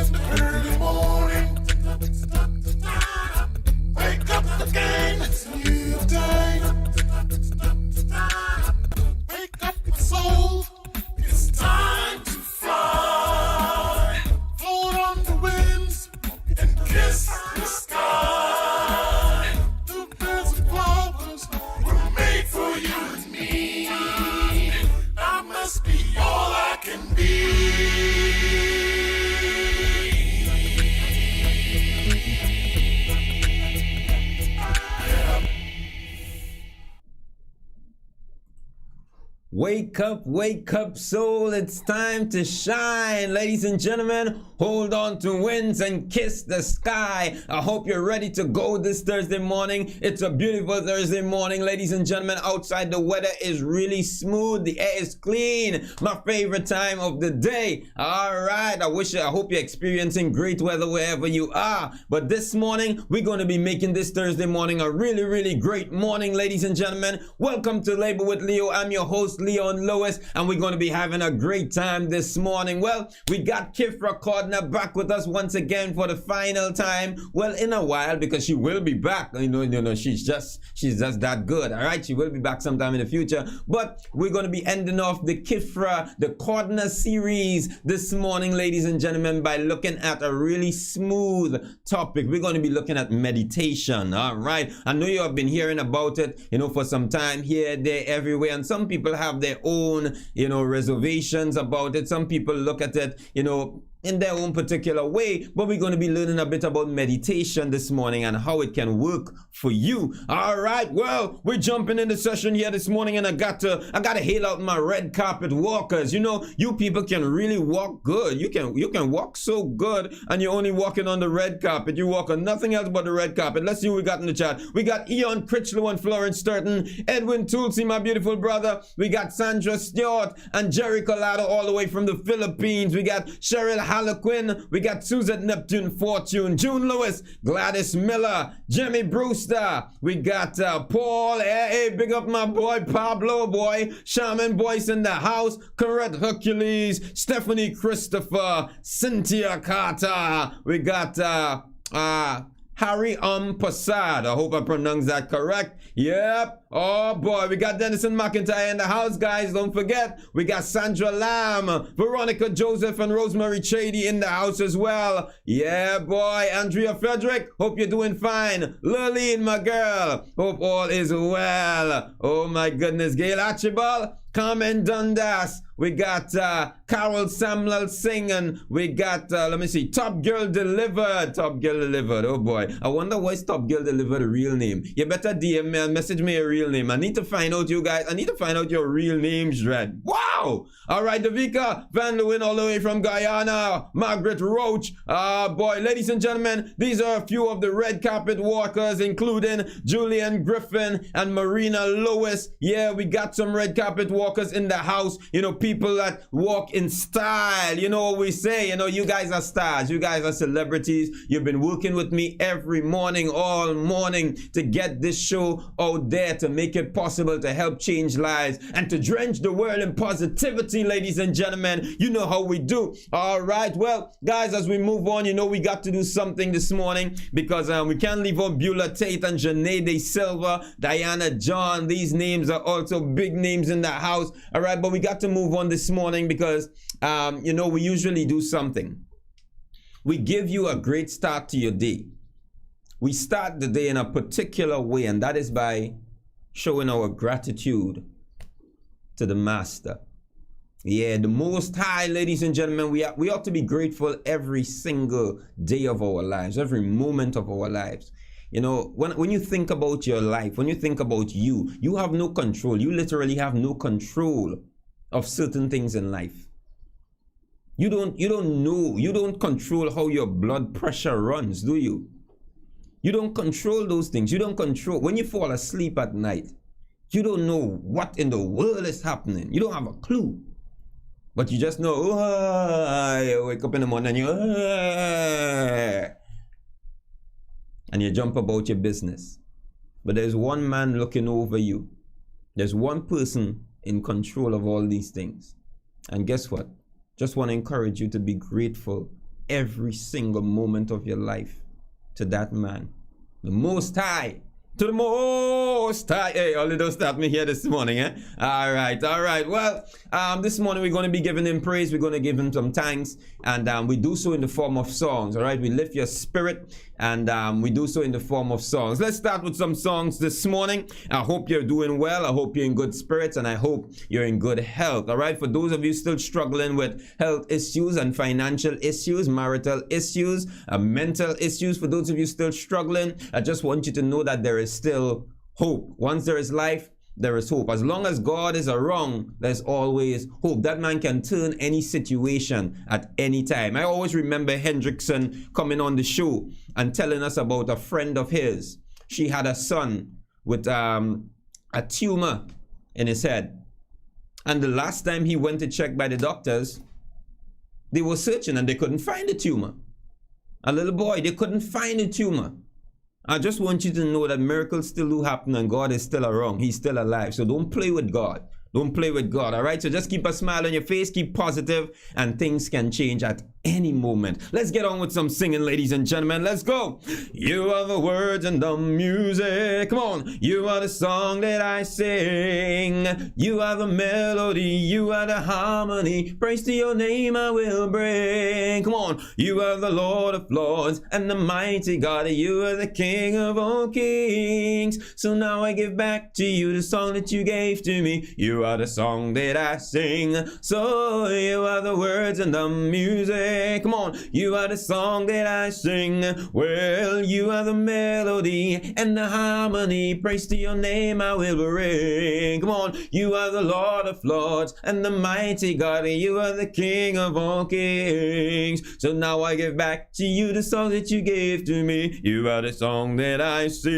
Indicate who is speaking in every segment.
Speaker 1: in the early morning. Wake up again, it's a new day. Wake up my soul, it's time to fly. Float on the winds and kiss the sky. The birds and flowers were made for you and me. I must be all I can be.
Speaker 2: Wake up, soul, it's time to shine. Ladies and gentlemen, hold on to winds and kiss the sky. I hope you're ready to go this Thursday morning. It's a beautiful Thursday morning, ladies and gentlemen. Outside, the weather is really smooth. The air is clean. My favorite time of the day. All right, I hope you're experiencing great weather wherever you are. But this morning, we're going to be making this Thursday morning a really, really great morning, ladies and gentlemen. Welcome to Labor with Leo. I'm your host, Leon Lewis, and we're going to be having a great time this morning. Well, we got Kiffra Codner back with us once again for the final time. Well, in a while, because she will be back. You know, she's just that good. All right, she will be back sometime in the future. But we're going to be ending off the Kiffra, the Codner series this morning, ladies and gentlemen, by looking at a really smooth topic. We're going to be looking at meditation. All right, I know you have been hearing about it, for some time, here, there, everywhere, and some people have their own, reservations about it. Some people look at it, in their own particular way, but we're going to be learning a bit about meditation this morning and how it can work for you. All right, well, we're jumping in the session here this morning, and I got to hail out my red carpet walkers. You people can really walk good. You can walk so good, and you're only walking on the red carpet. You walk on nothing else but the red carpet. Let's see what we got in the chat. We got Eon Critchlow and Florence Sturton, Edwin Tulsi, my beautiful brother. We got Sandra Stewart and Jerry Collado all the way from the Philippines. We got Cheryl Harlequin, we got Suzette Neptune Fortune, June Lewis, Gladys Miller, Jimmy Brewster, we got Paul, hey, big up my boy Pablo, boy, Shaman Boyce in the house, Corette Hercules, Stephanie Christopher, Cynthia Carter, we got Harry Passad. I hope I pronounced that correct. Yep. Oh boy, we got Denison McIntyre in the house, guys. Don't forget, we got Sandra Lamb, Veronica Joseph, and Rosemary Chady in the house as well. Yeah, boy. Andrea Frederick, hope you're doing fine. Lurleen, my girl, hope all is well. Oh my goodness. Gail Archibald, Carmen Dundas, we got Carol Samuel Singh, and we got, let me see, Top Girl Delivered. Top Girl Delivered, oh boy. I wonder why is Top Girl Delivered a real name? You better DM me and message me a real name. I need to find out, you guys. I need to find out your real names, Dread. Wow! All right, Davika Van Leeuwen all the way from Guyana. Margaret Roach. Boy, ladies and gentlemen, these are a few of the red carpet walkers, including Julian Griffin and Marina Lewis. Yeah, we got some red carpet walkers in the house. People that walk in style. You know what we say? You guys are stars. You guys are celebrities. You've been working with me every morning, all morning, to get this show out there, to make it possible to help change lives and to drench the world in positivity, ladies and gentlemen. You know how we do. All right. Well, guys, as we move on, we got to do something this morning, because we can't leave out Beulah Tate and Janae De Silva, Diana John. These names are also big names in the house. All right. But we got to move on this morning because, we usually do something. We give you a great start to your day. We start the day in a particular way, and that is by showing our gratitude to the Master. Yeah, the Most High, ladies and gentlemen. We ought to be grateful every single day of our lives, every moment of our lives. When you think about your life, when you think about you have no control. You literally have no control of certain things in life. You don't know, you don't control how your blood pressure runs, do you? You don't control those things. You don't control when you fall asleep at night. You don't know what in the world is happening. You don't have a clue. But you just know, you wake up in the morning and you jump about your business. But there's one man looking over you. There's one person in control of all these things. And guess what? Just want to encourage you to be grateful every single moment of your life to that man, the Most High. To the Most High. Hey, only don't stop me here this morning, eh? All right. Well, this morning we're going to be giving him praise. We're going to give him some thanks, and we do so in the form of songs. All right, we lift your spirit, and we do so in the form of songs. Let's start with some songs this morning. I hope you're doing well. I hope you're in good spirits, and I hope you're in good health. All right, for those of you still struggling with health issues and financial issues, marital issues, mental issues, for those of you still struggling, I just want you to know that there is still hope. Once there is life, there is hope. As long as God is around, there's always hope. That man can turn any situation at any time. I always remember Hendrickson coming on the show and telling us about a friend of his. She had a son with a tumor in his head. And the last time he went to check by the doctors, they were searching and they couldn't find the tumor. A little boy, they couldn't find the tumor. I just want you to know that miracles still do happen and God is still around. He's still alive. So don't play with God. Don't play with God, all right? So just keep a smile on your face, keep positive, and things can change at any moment. Let's get on with some singing, ladies and gentlemen. Let's go. You are the words and the music. Come on. You are the song that I sing. You are the melody. You are the harmony. Praise to your name I will bring. Come on. You are the Lord of Lords and the mighty God. You are the King of all kings. So now I give back to you the song that you gave to me. You are the song that I sing. So you are the words and the music. Come on, you are the song that I sing. Well, you are the melody and the harmony. Praise to your name I will bring. Come on, you are the Lord of Lords and the mighty God. You are the King of all kings. So now I give back to you the song that you gave to me. You are the song that I sing.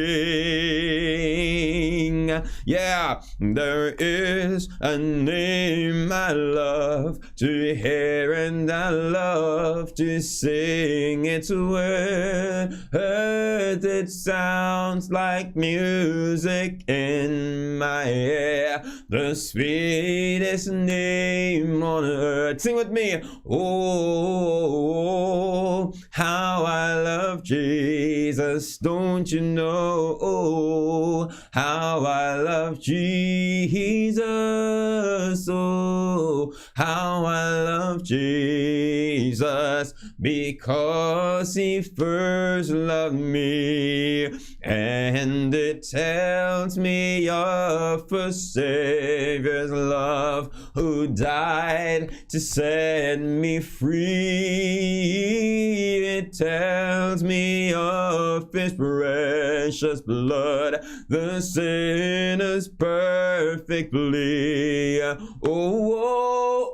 Speaker 2: Yeah, there is a name I love to hear and I love to sing its word. It sounds like music in my ear. The sweetest name on earth. Sing with me. Oh, how I love Jesus. Don't you know? Oh, how I love Jesus. Oh, how I love Jesus, because he first loved me. And it tells me of a Savior's love who died to set me free. It tells me of his precious blood, the sinner's perfectly.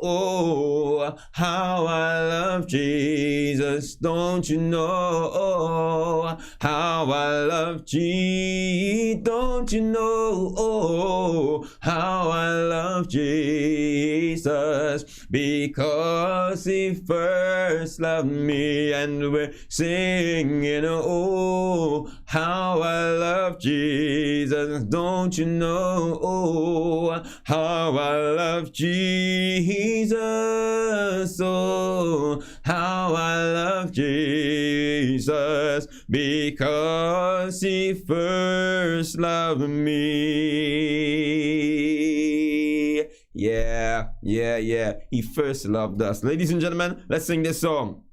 Speaker 2: Oh, how I love Jesus, don't you know? How I love Jesus, don't you know? How I love Jesus, because he first loved me. And we're singing, oh, how I love Jesus, don't you know? How I love Jesus, oh, how I love Jesus, because he first loved me. Yeah. He first loved us. Ladies and gentlemen, let's sing this song.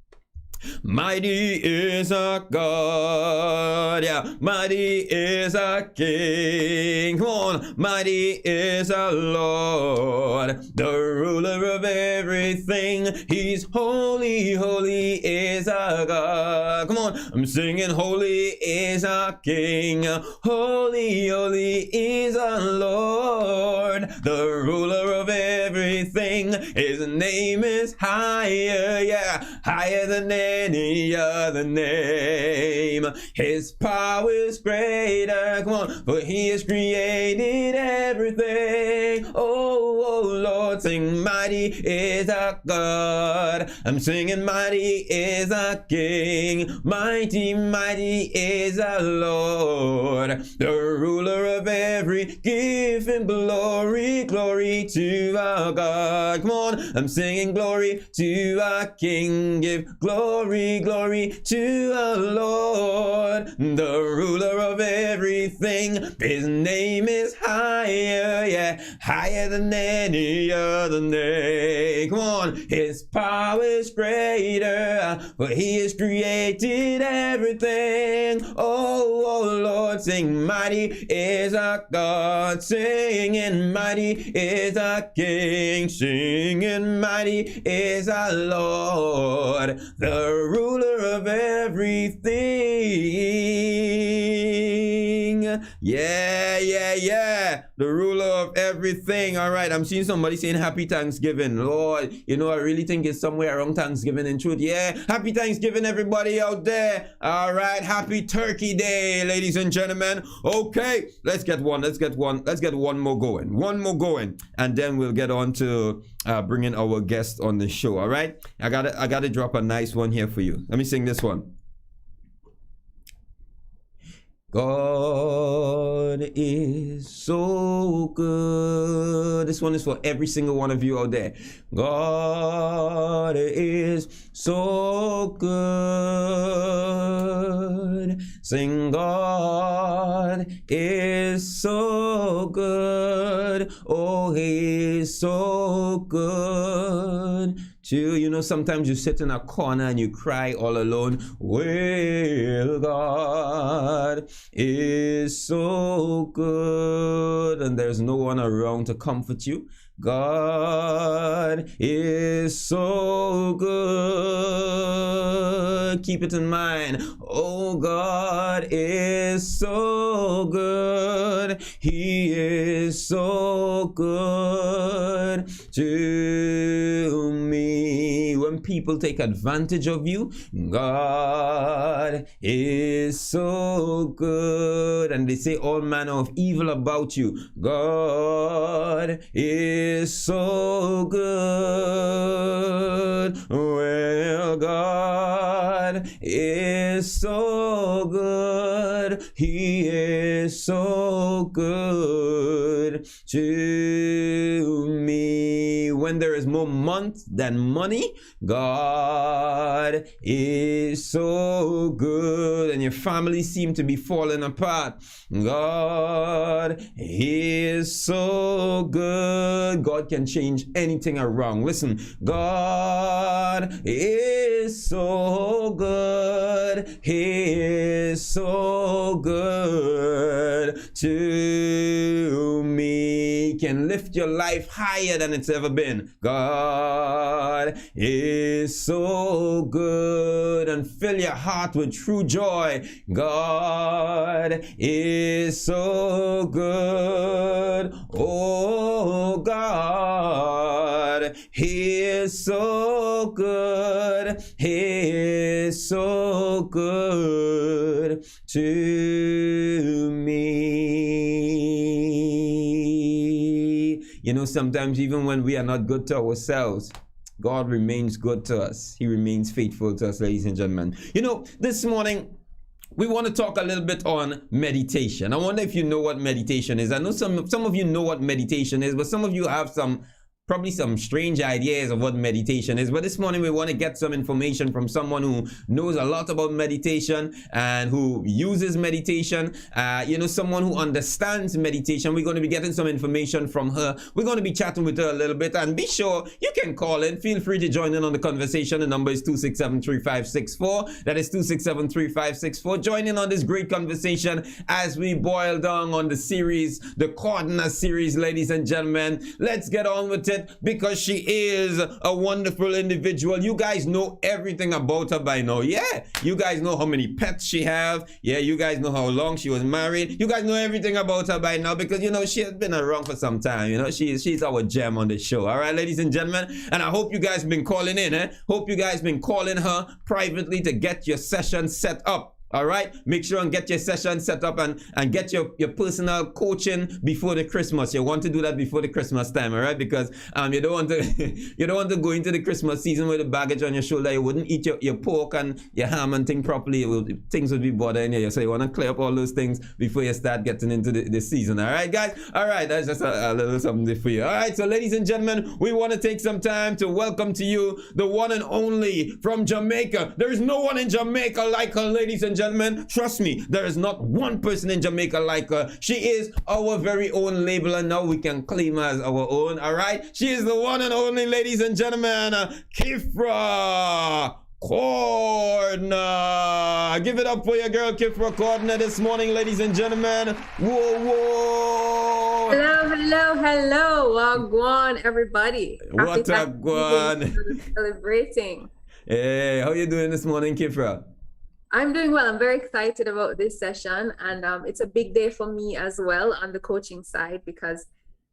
Speaker 2: Mighty is our God, yeah, mighty is our King, come on, mighty is our Lord, the ruler of everything. He's holy, holy is our God. Come on, I'm singing, holy is our King, holy, holy is our Lord, the ruler of everything. His name is higher, yeah, higher than any other name. His power is greater, come on, for he has created everything. Oh, Lord, sing, mighty is our God. I'm singing, mighty is our King. Mighty, mighty is our Lord, the ruler of every. Give him glory, glory to our God. Come on, I'm singing, glory to our King. Give glory Glory, glory to our Lord, the ruler of everything. His name is higher, yeah, higher than any other name. Come on, his power is greater, for he has created everything. Oh Lord, sing, mighty is our God, singing, mighty is our King, singing, mighty is our Lord, the ruler of everything. Yeah, the ruler of everything. All right, I'm seeing somebody saying happy Thanksgiving. Lord, you know, I really think it's somewhere around Thanksgiving in truth. Yeah, happy Thanksgiving, everybody out there. All right, happy Turkey Day, ladies and gentlemen. Okay, let's get one more going, and then we'll get on to bringing our guest on the show. All right, I gotta drop a nice one here for you. Let me sing this one. God is so good. This one is for every single one of you out there. God is so good. Sing, God is so good. Oh, he is so good. You know, sometimes you sit in a corner and you cry all alone. Well, God is so good, and there's no one around to comfort you. God is so good. Keep it in mind. Oh, God is so good. He is so good to me. When people take advantage of you, God is so good. And they say all manner of evil about you. God is so good. Well, God is so good. He is so good to me. When there is more month than money, God is so good. And your family seem to be falling apart, God is so good. God can change anything around. Listen, God is so good. He is so good to me. Can lift your life higher than it's ever been. God is so good, and fill your heart with true joy. God is so good. Oh, God, he is so good. He is so good to me. You know, sometimes even when we are not good to ourselves, God remains good to us. He remains faithful to us, ladies and gentlemen. You know, this morning, we want to talk a little bit on meditation. I wonder if you know what meditation is. I know some of you know what meditation is, but some of you have probably some strange ideas of what meditation is. But this morning we want to get some information from someone who knows a lot about meditation and who uses meditation. You know, someone who understands meditation. We're going to be getting some information from her. We're going to be chatting with her a little bit, and be sure you can call in. Feel free to join in on the conversation. The number is 267-3564. That is 267-3564. Join in on this great conversation as we boil down on the series, the Codner series, ladies and gentlemen. Let's get on with it, because she is a wonderful individual. You guys know everything about her by now. Yeah, you guys know how many pets she have. Yeah, you guys know how long she was married. You guys know everything about her by now, because you know she has been around for some time. You know, she's our gem on the show. All right, ladies and gentlemen, and I hope you guys have been calling in. Hope you guys been calling her privately to get your session set up. All right, make sure and get your session set up and get your personal coaching before the Christmas. You want to do that before the Christmas time, all right? Because you don't want to you don't want to go into the Christmas season with a baggage on your shoulder. You wouldn't eat your pork and your ham and thing properly. Things would be bothering you. So you want to clear up all those things before you start getting into the season. All right, guys. All right, that's just a little something for you. All right, so ladies and gentlemen, we want to take some time to welcome to you the one and only from Jamaica. There is no one in Jamaica like her, ladies and gentlemen. Trust me, there is not one person in Jamaica like her. She is our very own label, and now we can claim her as our own. All right, she is the one and only, ladies and gentlemen, Kiffra Codner. Give it up for your girl Kiffra Codner this morning, ladies and gentlemen. Whoa, whoa.
Speaker 3: Hello. Wagwan, everybody.
Speaker 2: What a guan.
Speaker 3: Celebrating.
Speaker 2: Hey, how you doing this morning, Kiffra?
Speaker 3: I'm doing well. I'm very excited about this session, and it's a big day for me as well on the coaching side, because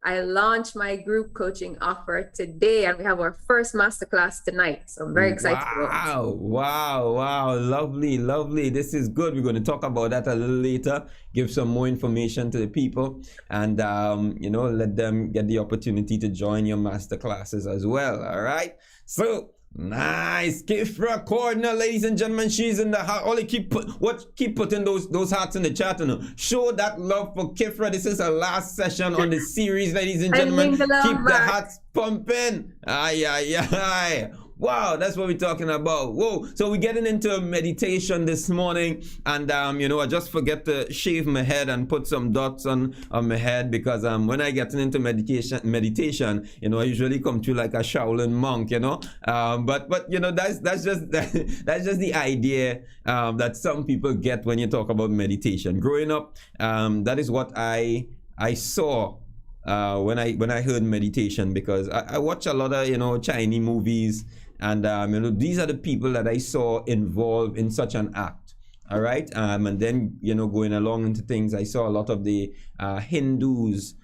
Speaker 3: I launched my group coaching offer today, and we have our first masterclass tonight. So I'm very excited about it.
Speaker 2: Wow. Lovely. This is good. We're going to talk about that a little later, give some more information to the people, and let them get the opportunity to join your masterclasses as well. All right. So nice. Kiffra Codner, ladies and gentlemen, she's in the heart. Only keep putting those hearts in the chat. Show that love for Kiffra. This is our last session on the series, ladies and gentlemen. Keep the hearts pumping. Aye. Wow, that's what we're talking about. Whoa. So we're getting into meditation this morning, and I just forget to shave my head and put some dots on my head, because when I get into meditation, I usually come through like a Shaolin monk, but that's just the idea that some people get when you talk about meditation. Growing up, that is what I saw when I heard meditation, because I watch a lot of Chinese movies, and these are the people that I saw involved in such an act. All right, and then going along into things, I saw a lot of the Hinduism.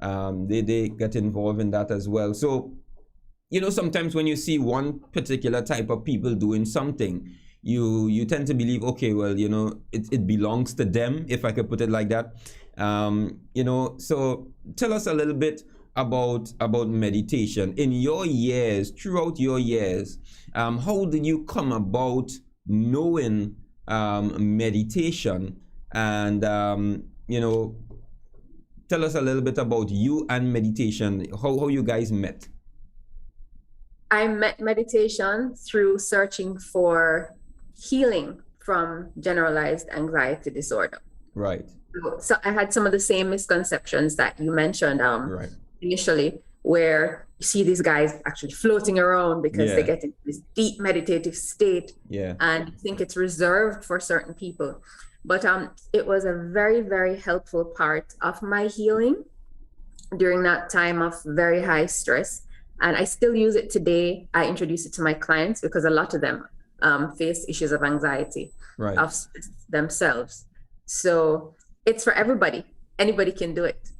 Speaker 2: They get involved in that as well. So sometimes when you see one particular type of people doing something, you tend to believe, okay, well, it belongs to them, if I could put it like that. So tell us a little bit about meditation in throughout your years. How did you come about knowing meditation? And tell us a little bit about you and meditation, how you guys met.
Speaker 3: I met meditation through searching for healing from generalized anxiety disorder.
Speaker 2: Right.
Speaker 3: So I had some of the same misconceptions that you mentioned initially, where you see these guys actually floating around because they get into this deep meditative state, and you think it's reserved for certain people. But it was a very, very helpful part of my healing during that time of very high stress. And I still use it today. I introduce it to my clients because a lot of them face issues of anxiety of stress themselves. So it's for everybody. Anybody can do it.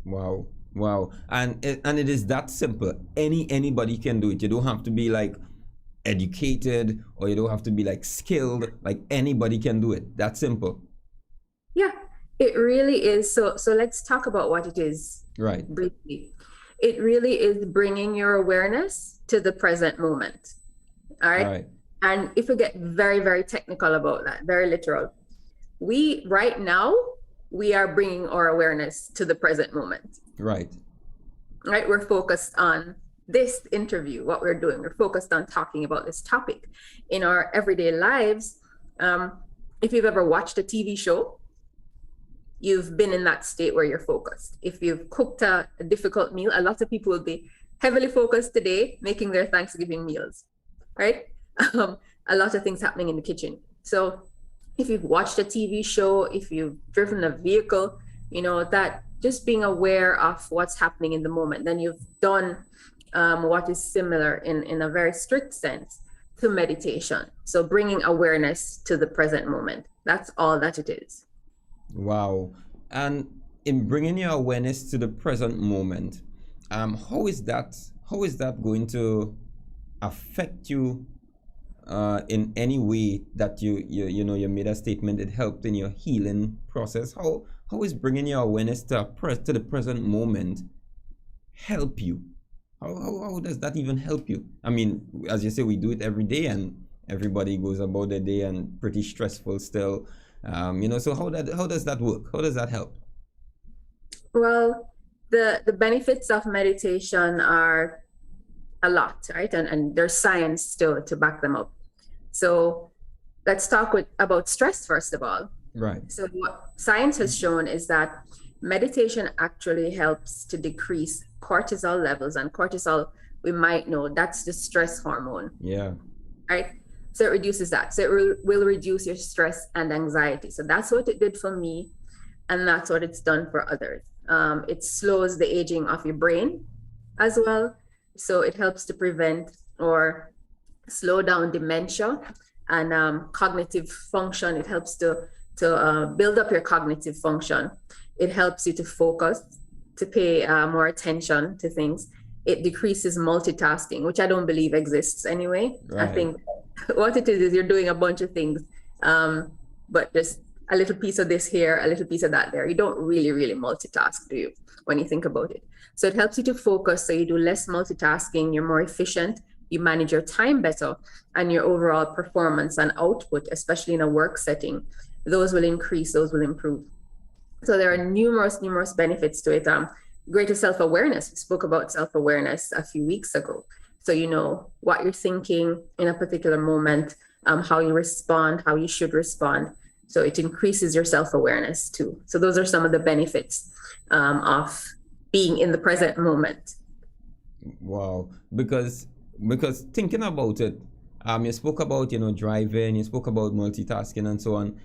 Speaker 2: Wow. And it is that simple. Anybody can do it. You don't have to be like educated, or you don't have to be like skilled. Like anybody can do it. That simple.
Speaker 3: Yeah, it really is. So let's talk about what it is.
Speaker 2: Right.
Speaker 3: Briefly. It really is bringing your awareness to the present moment. All right. And if we get very, very technical about that, very literal, right now we are bringing our awareness to the present moment. Right. We're focused on this interview, what we're doing. We're focused on talking about this topic in our everyday lives. If you've ever watched a TV show, you've been in that state where you're focused. If you've cooked a difficult meal, a lot of people will be heavily focused today, making their Thanksgiving meals, right? A lot of things happening in the kitchen. So if you've watched a TV show, if you've driven a vehicle, that just being aware of what's happening in the moment, then you've done what is similar in a very strict sense to meditation. So bringing awareness to the present moment. That's all that it is.
Speaker 2: Wow. And in bringing your awareness to the present moment, how is that going to affect you in any way that you made a statement, it helped in your healing process. How is bringing your awareness to the present moment help you? How does that even help you? I mean, as you say, we do it every day, and everybody goes about their day and pretty stressful still. So how does that work? How does that help?
Speaker 3: Well, the benefits of meditation are a lot, right? And there's science to back them up. So let's talk about stress first of all.
Speaker 2: Right.
Speaker 3: So what science has shown is that meditation actually helps to decrease cortisol levels, and cortisol, we might know, that's the stress hormone.
Speaker 2: Yeah.
Speaker 3: Right. So it reduces that. So it will reduce your stress and anxiety. So that's what it did for me, and that's what it's done for others. It slows the aging of your brain as well. So it helps to prevent or slow down dementia and cognitive function. It helps to build up your cognitive function. It helps you to focus, to pay more attention to things. It decreases multitasking, which I don't believe exists anyway. Right. I think what it is you're doing a bunch of things, but just a little piece of this here, a little piece of that there. You don't really multitask, do you, when you think about it? So it helps you to focus, so you do less multitasking, you're more efficient, you manage your time better, and your overall performance and output, especially in a work setting, those will increase, those will improve. So there are numerous benefits to it. Greater self-awareness. We spoke about self-awareness a few weeks ago. So you know what you're thinking in a particular moment, how you respond, how you should respond. So it increases your self-awareness too. So those are some of the benefits of being in the present moment.
Speaker 2: Wow. Because thinking about it, you spoke about, driving, you spoke about multitasking and so on.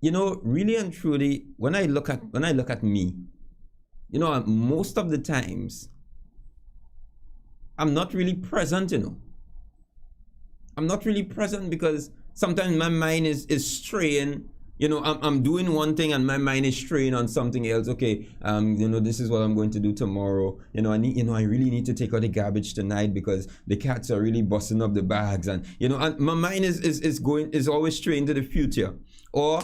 Speaker 2: Really and truly, when I look at me, most of the times I'm not really present, I'm not really present because sometimes my mind is straying. I'm doing one thing and my mind is straying on something else. Okay, this is what I'm going to do tomorrow. I really need to take out the garbage tonight because the cats are really busting up the bags, and and my mind is always straying to the future, or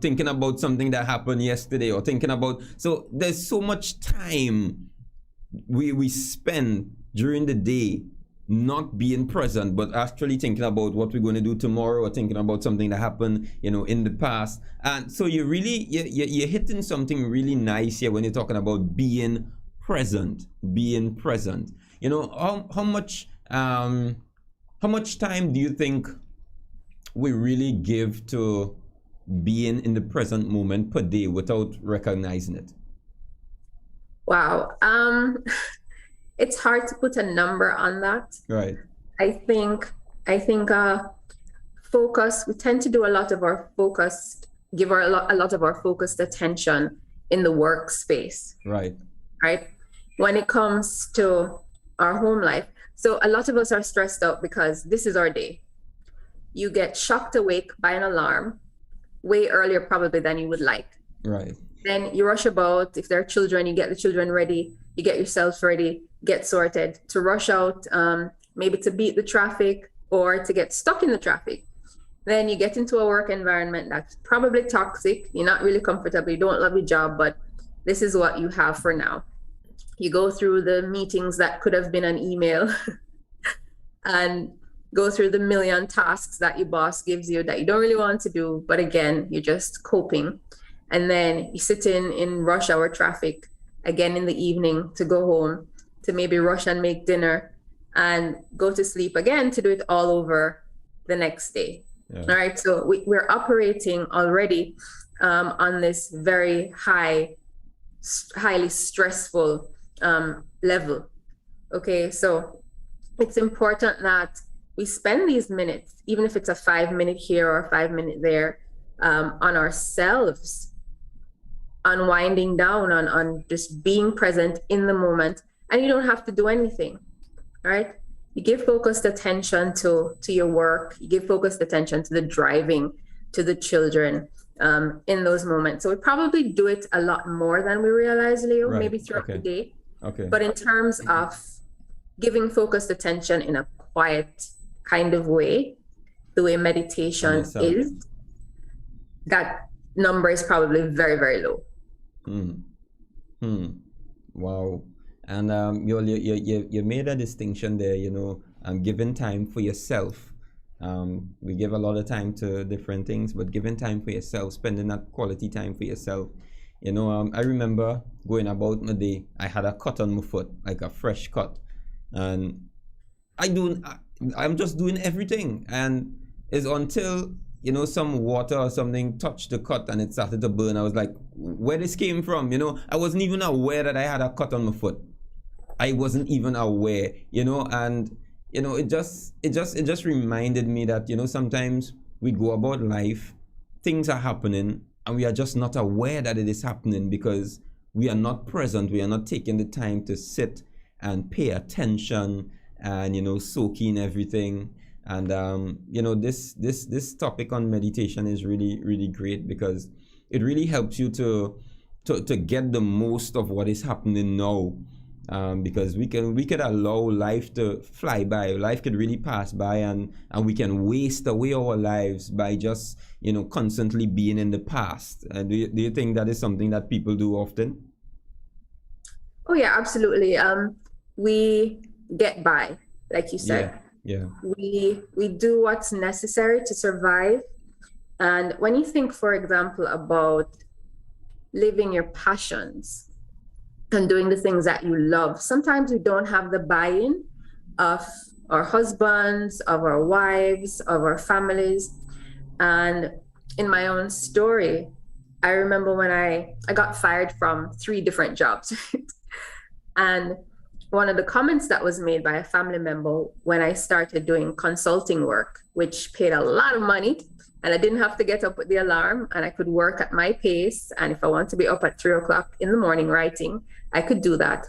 Speaker 2: thinking about something that happened yesterday, or thinking about. So there's so much time we spend during the day not being present, but actually thinking about what we're going to do tomorrow, or thinking about something that happened, in the past. And so you're hitting something really nice here when you're talking about being present. How much time do you think we really give to being in the present moment per day without recognizing it?
Speaker 3: Wow. It's hard to put a number on that.
Speaker 2: Right.
Speaker 3: I think focus, we tend to do a lot of our focused, give a lot of our focused attention in the workspace.
Speaker 2: Right.
Speaker 3: Right. When it comes to our home life. So a lot of us are stressed out because this is our day. You get shocked awake by an alarm way earlier probably than you would like.
Speaker 2: Right.
Speaker 3: Then you rush about. If there are children, you get the children ready, you get yourself ready, get sorted to rush out, maybe to beat the traffic or to get stuck in the traffic. Then you get into a work environment that's probably toxic. You're not really comfortable. You don't love your job, but this is what you have for now. You go through the meetings that could have been an email and go through the million tasks that your boss gives you that you don't really want to do. But again, you're just coping. And then you sit in rush hour traffic again in the evening to go home, to maybe rush and make dinner and go to sleep again to do it all over the next day. Yeah. All right. So we're operating already on this very highly stressful level. Okay. So it's important that we spend these minutes, even if it's a 5 minute here or a 5 minute there, on ourselves, unwinding down, on just being present in the moment. And you don't have to do anything, right? You give focused attention to your work. You give focused attention to the driving, to the children in those moments. So we probably do it a lot more than we realize, Leo, right. Maybe throughout the day.
Speaker 2: Okay.
Speaker 3: But in terms of giving focused attention in a quiet kind of way, the way meditation is, that number is probably very, very low.
Speaker 2: Wow. And you made a distinction there, giving time for yourself. We give a lot of time to different things, but giving time for yourself, spending that quality time for yourself. I remember going about my day, I had a cut on my foot, like a fresh cut. And I'm just doing everything. And it's until, some water or something touched the cut and it started to burn. I was like, where this came from? I wasn't even aware that I had a cut on my foot. I wasn't even aware, and it just reminded me that, sometimes we go about life, things are happening, and we are just not aware that it is happening because we are not present. We are not taking the time to sit and pay attention and, soak in everything. And, this topic on meditation is really, really great because it really helps you to get the most of what is happening now. Because we could allow life to fly by. Life could really pass by, and we can waste away our lives by just constantly being in the past. Do you think that is something that people do often?
Speaker 3: Oh yeah, absolutely. We get by, like you said.
Speaker 2: Yeah.
Speaker 3: We do what's necessary to survive. And when you think, for example, about living your passions and doing the things that you love, sometimes we don't have the buy-in of our husbands, of our wives, of our families. And in my own story, I remember when I got fired from 3 different jobs. And one of the comments that was made by a family member when I started doing consulting work, which paid a lot of money, and I didn't have to get up with the alarm, and I could work at my pace. And if I want to be up at 3 o'clock in the morning writing, I could do that.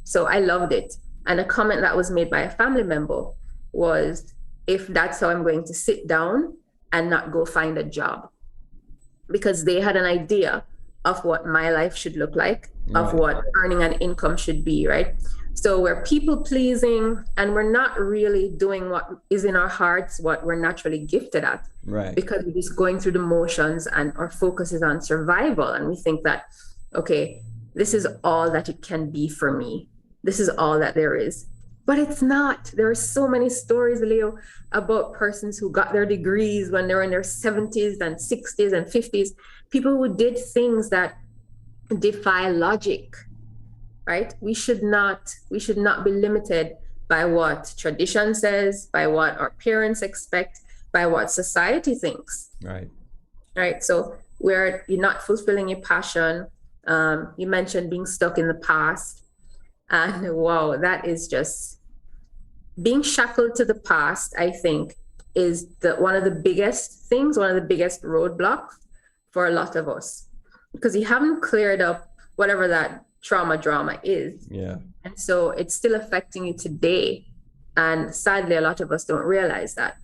Speaker 3: So I loved it. And a comment that was made by a family member was, if that's how I'm going to sit down and not go find a job, because they had an idea of what my life should look like, of what earning an income should be, right? So we're people pleasing, and we're not really doing what is in our hearts, what we're naturally gifted at,
Speaker 2: right? Because
Speaker 3: we're just going through the motions, and our focus is on survival. And we think that, okay, this is all that it can be for me. This is all that there is. But it's not. There are so many stories, Leo, about persons who got their degrees when they were in their 70s and 60s and 50s, people who did things that defy logic, right? We should not be limited by what tradition says, by what our parents expect, by what society thinks. Right. So you're not fulfilling your passion. You mentioned being stuck in the past. And wow, that is just being shackled to the past, I think, is one of the biggest things, one of the biggest roadblocks for a lot of us, because you haven't cleared up whatever that drama is.
Speaker 2: Yeah.
Speaker 3: And so it's still affecting you today. And sadly, a lot of us don't realize that.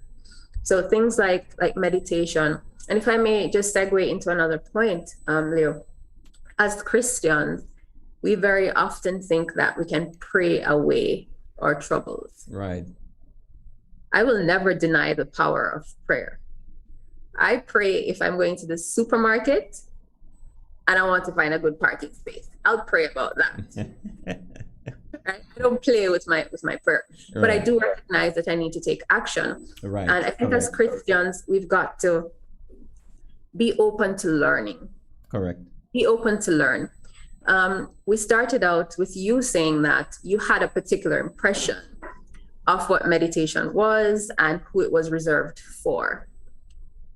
Speaker 3: So things like meditation, and if I may just segue into another point, Leo, as Christians, we very often think that we can pray away our troubles.
Speaker 2: Right.
Speaker 3: I will never deny the power of prayer. I pray if I'm going to the supermarket and I want to find a good parking space. I'll pray about that. Right? I don't play with my prayer, but I do recognize that I need to take action.
Speaker 2: Right.
Speaker 3: And I think as Christians, we've got to be open to learning.
Speaker 2: Correct.
Speaker 3: Be open to learn. We started out with you saying that you had a particular impression of what meditation was and who it was reserved for.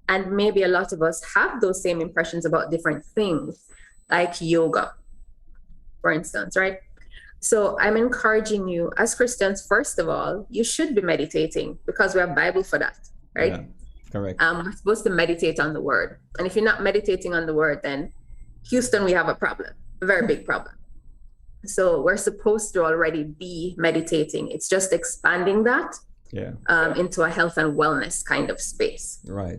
Speaker 3: And maybe a lot of us have those same impressions about different things, like yoga, for instance, right? So I'm encouraging you as Christians, first of all, you should be meditating because we have Bible for that, right?
Speaker 2: Yeah, correct.
Speaker 3: We're supposed to meditate on the word. And if you're not meditating on the word, then Houston, we have a problem, a very big problem. So we're supposed to already be meditating. It's just expanding that into a health and wellness kind of space.
Speaker 2: Right.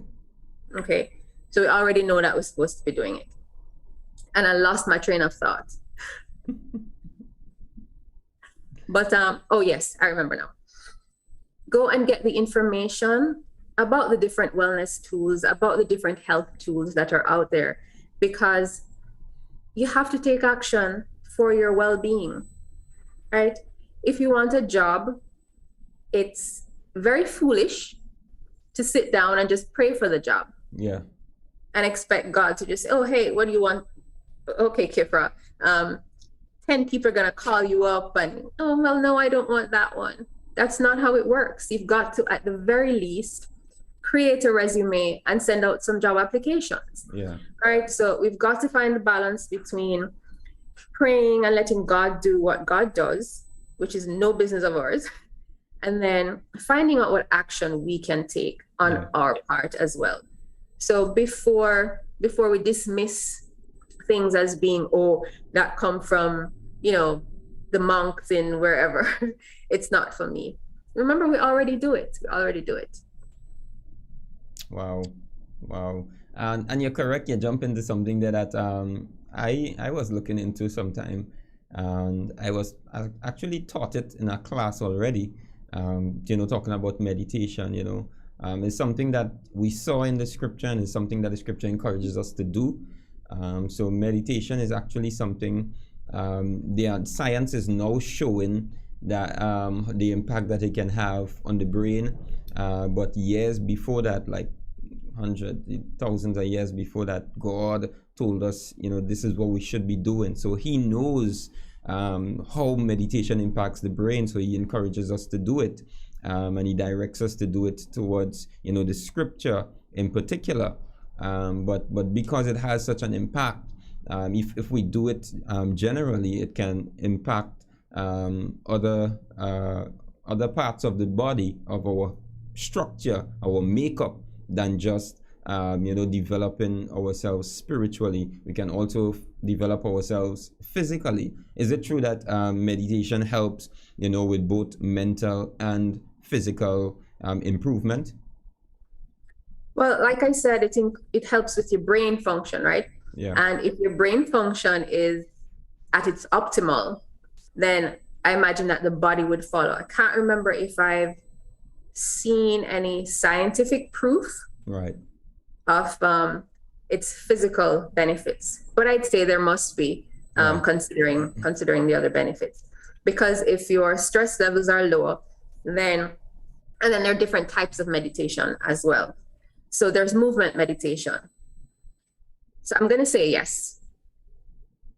Speaker 3: Okay. So we already know that we're supposed to be doing it. And I lost my train of thought. But, oh yes, I remember now. go and get the information about the different wellness tools, about the different health tools that are out there, because you have to take action for your well-being, right? If you want a job, it's very foolish to sit down and just pray for the job.
Speaker 2: Yeah.
Speaker 3: And expect God to just say, oh, hey, what do you want? Okay, Kiffra, 10 people are going to call you up and, oh, well, no, I don't want that one. That's not how it works. You've got to, at the very least, create a resume and send out some job applications.
Speaker 2: Yeah.
Speaker 3: All right. So we've got to find the balance between praying and letting God do what God does, which is no business of ours, and then finding out what action we can take on our part as well. So before we dismiss things as being, oh, that come from, the monks in wherever, it's not for me. Remember, we already do it.
Speaker 2: Wow. And you're correct. You jump into something that I was looking into sometime, and I actually taught it in a class already. Talking about meditation. It's something that we saw in the scripture, and it's something that the scripture encourages us to do. So meditation is actually something the science is now showing that the impact that it can have on the brain. But years before that, like hundreds, thousands of years before that, God told us, this is what we should be doing. So he knows how meditation impacts the brain. So he encourages us to do it. And he directs us to do it towards, the scripture in particular. But because it has such an impact, if we do it generally, it can impact other parts of the body, of our structure, our makeup, than just developing ourselves spiritually. We can also develop ourselves physically. Is it true that meditation helps, with both mental and physical improvement?
Speaker 3: Well, like I said, it helps with your brain function, right?
Speaker 2: Yeah.
Speaker 3: And if your brain function is at its optimal, then I imagine that the body would follow. I can't remember if I've seen any scientific proof of its physical benefits, but I'd say there must be, considering the other benefits. Because if your stress levels are low, then there are different types of meditation as well. So there's movement meditation. So I'm going to say yes.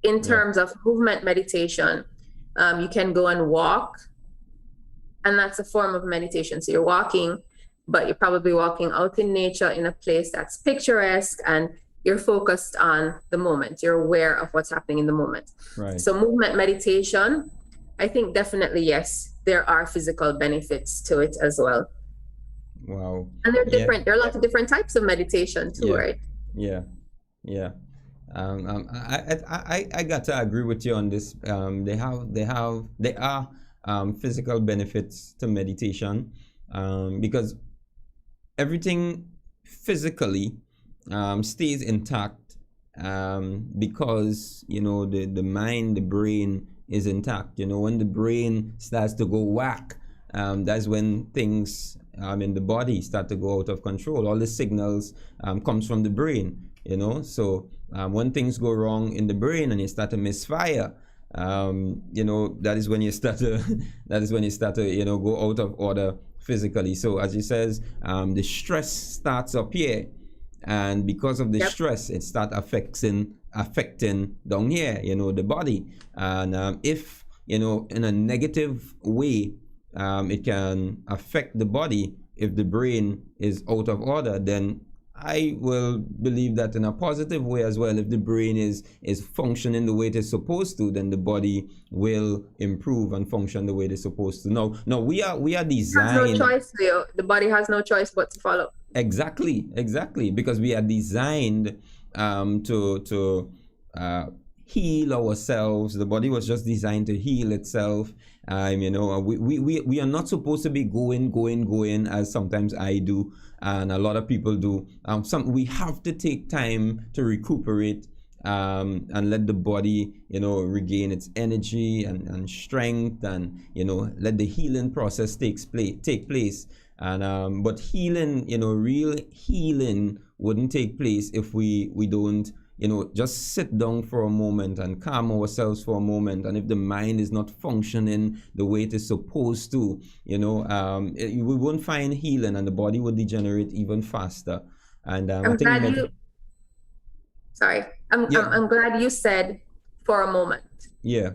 Speaker 3: In terms of movement meditation, you can go and walk, and that's a form of meditation. So you're walking, but you're probably walking out in nature in a place that's picturesque, and you're focused on the moment. You're aware of what's happening in the moment.
Speaker 2: Right.
Speaker 3: So movement meditation, I think definitely yes, there are physical benefits to it as well.
Speaker 2: Wow.
Speaker 3: And they're different. There are lots of different types of meditation too, right?
Speaker 2: Yeah. I got to agree with you on this. There are physical benefits to meditation, because everything physically stays intact, because the mind, the brain is intact. When the brain starts to go whack, that's when things in the body start to go out of control. All the signals comes from the brain, so when things go wrong in the brain and you start to misfire, that is when you start to go out of order physically. So as he says, the stress starts up here, and because of the stress, it starts affecting down here, the body. And if in a negative way, it can affect the body. If the brain is out of order, then I will believe that in a positive way as well. If the brain is functioning the way it is supposed to, then the body will improve and function the way it is supposed to. No, we are designed.
Speaker 3: There's no choice, Leo. The body has no choice but to follow.
Speaker 2: Exactly, because we are designed to heal ourselves. The body was just designed to heal itself. We are not supposed to be going as sometimes I do, and a lot of people do. We have to take time to recuperate and let the body, regain its energy and strength, and let the healing process take place. And but healing, real healing wouldn't take place if we don't just sit down for a moment and calm ourselves for a moment. And if the mind is not functioning the way it is supposed to, we won't find healing, and the body would degenerate even faster. And
Speaker 3: I'm glad you said for a moment.
Speaker 2: Yeah.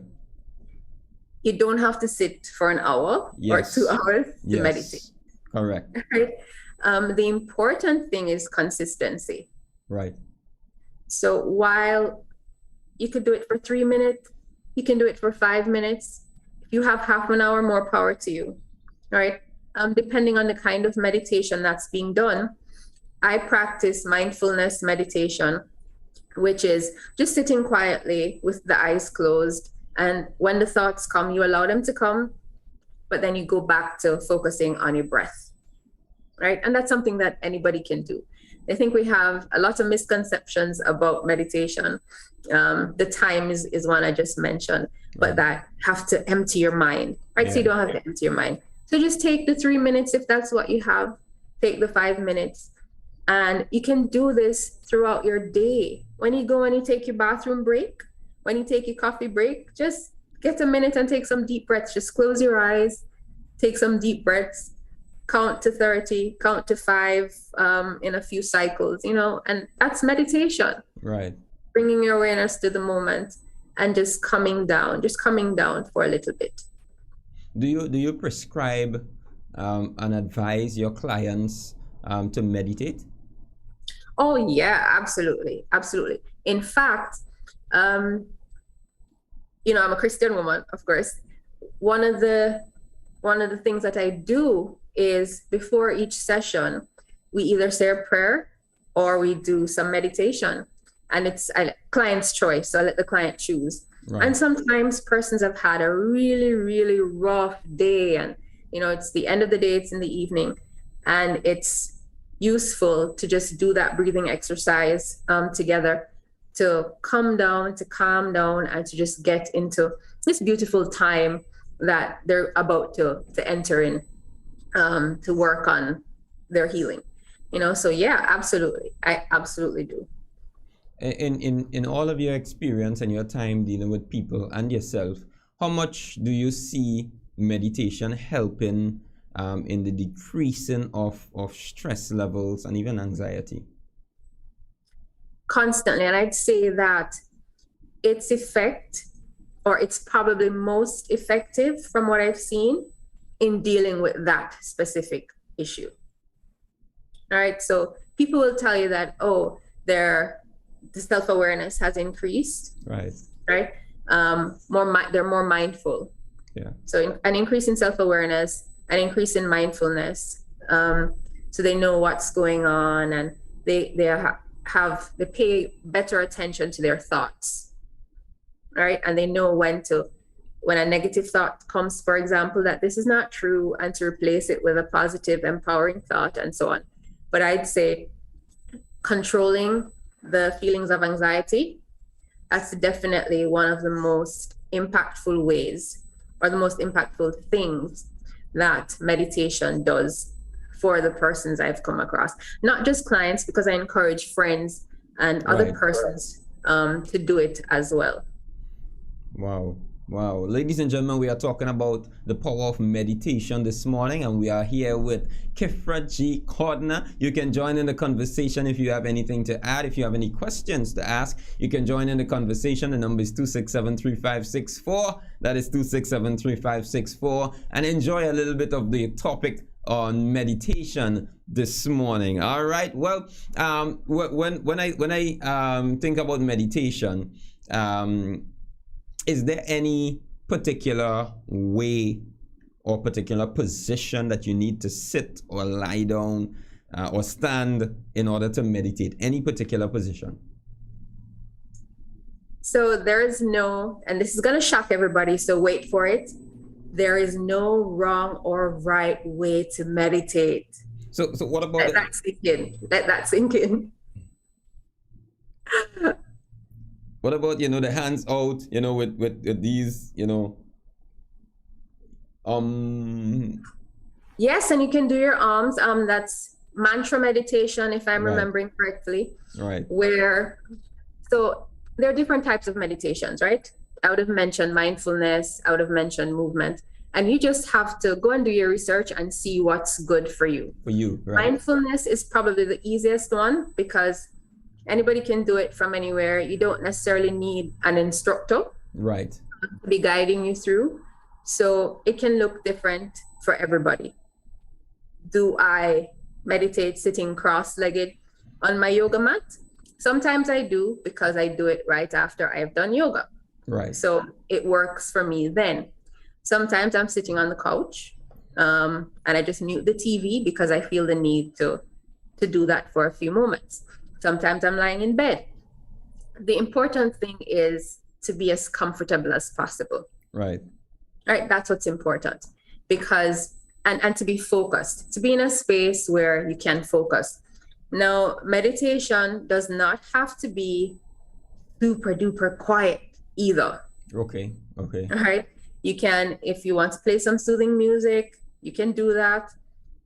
Speaker 3: You don't have to sit for an hour or 2 hours to meditate.
Speaker 2: Correct.
Speaker 3: Right? The important thing is consistency.
Speaker 2: Right.
Speaker 3: So while you could do it for 3 minutes, you can do it for 5 minutes. If you have half an hour, more power to you. All right. Depending on the kind of meditation that's being done, I practice mindfulness meditation, which is just sitting quietly with the eyes closed. And when the thoughts come, you allow them to come, but then you go back to focusing on your breath. Right. And that's something that anybody can do. I think we have a lot of misconceptions about meditation. The time is one I just mentioned, but that have to empty your mind, right? So you don't have to empty your mind. So just take the 3 minutes if that's what you have, take the 5 minutes, and you can do this throughout your day. When you go and you take your bathroom break, when you take your coffee break, just get a minute and take some deep breaths. Just close your eyes, take some deep breaths. Count to 30, count to 5 in a few cycles, and that's meditation.
Speaker 2: Right.
Speaker 3: Bringing your awareness to the moment and just coming down for a little bit.
Speaker 2: Do you prescribe and advise your clients to meditate?
Speaker 3: Oh yeah, absolutely. Absolutely. In fact, I'm a Christian woman, of course. One of the things that I do is before each session, we either say a prayer or we do some meditation, and it's a client's choice. So I let the client choose. Right. And sometimes persons have had a really, really rough day, and it's the end of the day, it's in the evening, and it's useful to just do that breathing exercise together to calm down, and to just get into this beautiful time that they're about to enter in. To work on their healing, so yeah, absolutely. I absolutely do.
Speaker 2: In all of your experience and your time dealing with people and yourself, how much do you see meditation helping in the decreasing of stress levels and even anxiety?
Speaker 3: Constantly. And I'd say that its effect, or it's probably most effective from what I've seen, in dealing with that specific issue. All right. So people will tell you that, the self-awareness has increased. Right. Right. They're more mindful.
Speaker 2: Yeah.
Speaker 3: So an increase in self-awareness, an increase in mindfulness. So they know what's going on, and they pay better attention to their thoughts. All right. And they know when a negative thought comes, for example, that this is not true, and to replace it with a positive, empowering thought, and so on. But I'd say controlling the feelings of anxiety, that's definitely one of the most impactful ways, or the most impactful things that meditation does for the persons I've come across. Not just clients, because I encourage friends and other persons to do it as well.
Speaker 2: Wow. Ladies and gentlemen, we are talking about the power of meditation this morning, and we are here with Kiffra G. Codner. You can join in the conversation if you have anything to add. If you have any questions to ask, you can join in the conversation. The number is 267-3564. That is 267-3564. And enjoy a little bit of the topic on meditation this morning. All right. Well, when I think about meditation, is there any particular way or particular position that you need to sit or lie down or stand in order to meditate? Any particular position?
Speaker 3: So there is no, and this is going to shock everybody, so wait for it. There is no wrong or right way to meditate.
Speaker 2: So what about
Speaker 3: Let that sink in.
Speaker 2: What about, you know, the hands out, you know, with these, you know,
Speaker 3: Yes, and you can do your arms. That's mantra meditation, if I'm
Speaker 2: Right.
Speaker 3: remembering correctly.
Speaker 2: right,
Speaker 3: So there are different types of meditations, right? I would have mentioned mindfulness, I would have mentioned movement. And you just have to go and do your research and see what's good for you.
Speaker 2: for you, right?
Speaker 3: Mindfulness is probably the easiest one because anybody can do it from anywhere. You don't necessarily need an instructor
Speaker 2: Right,
Speaker 3: to be guiding you through. So it can look different for everybody. Do I meditate sitting cross-legged on my yoga mat? Sometimes I do because I do it right after I've done yoga.
Speaker 2: right,
Speaker 3: So it works for me then. Sometimes I'm sitting on the couch and I just mute the TV because I feel the need to do that for a few moments. Sometimes I'm lying in bed. The important thing is to be as comfortable as possible.
Speaker 2: right,
Speaker 3: Right? That's what's important. Because and to be focused, to be in a space where you can focus. Now, meditation does not have to be super duper quiet either.
Speaker 2: okay, okay,
Speaker 3: All right. You can, if you want to play some soothing music, you can do that.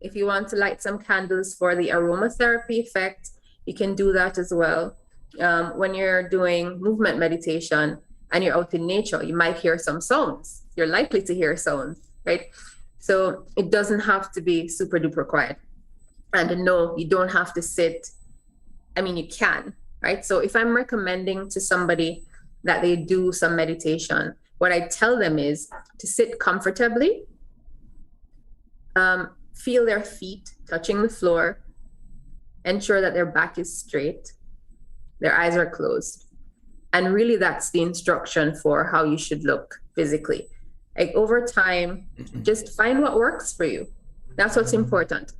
Speaker 3: If you want to light some candles for the aromatherapy effect, you can do that as well. When you're doing movement meditation and you're out in nature, you might hear some sounds. You're likely to hear sounds, right? So it doesn't have to be super duper quiet. And no, you don't have to sit. I mean, you can, right? So if I'm recommending to somebody that they do some meditation, what I tell them is to sit comfortably, feel their feet touching the floor, ensure that their back is straight, their eyes are closed. And really, that's the instruction for how you should look physically. Like over time, just find what works for you. That's what's important.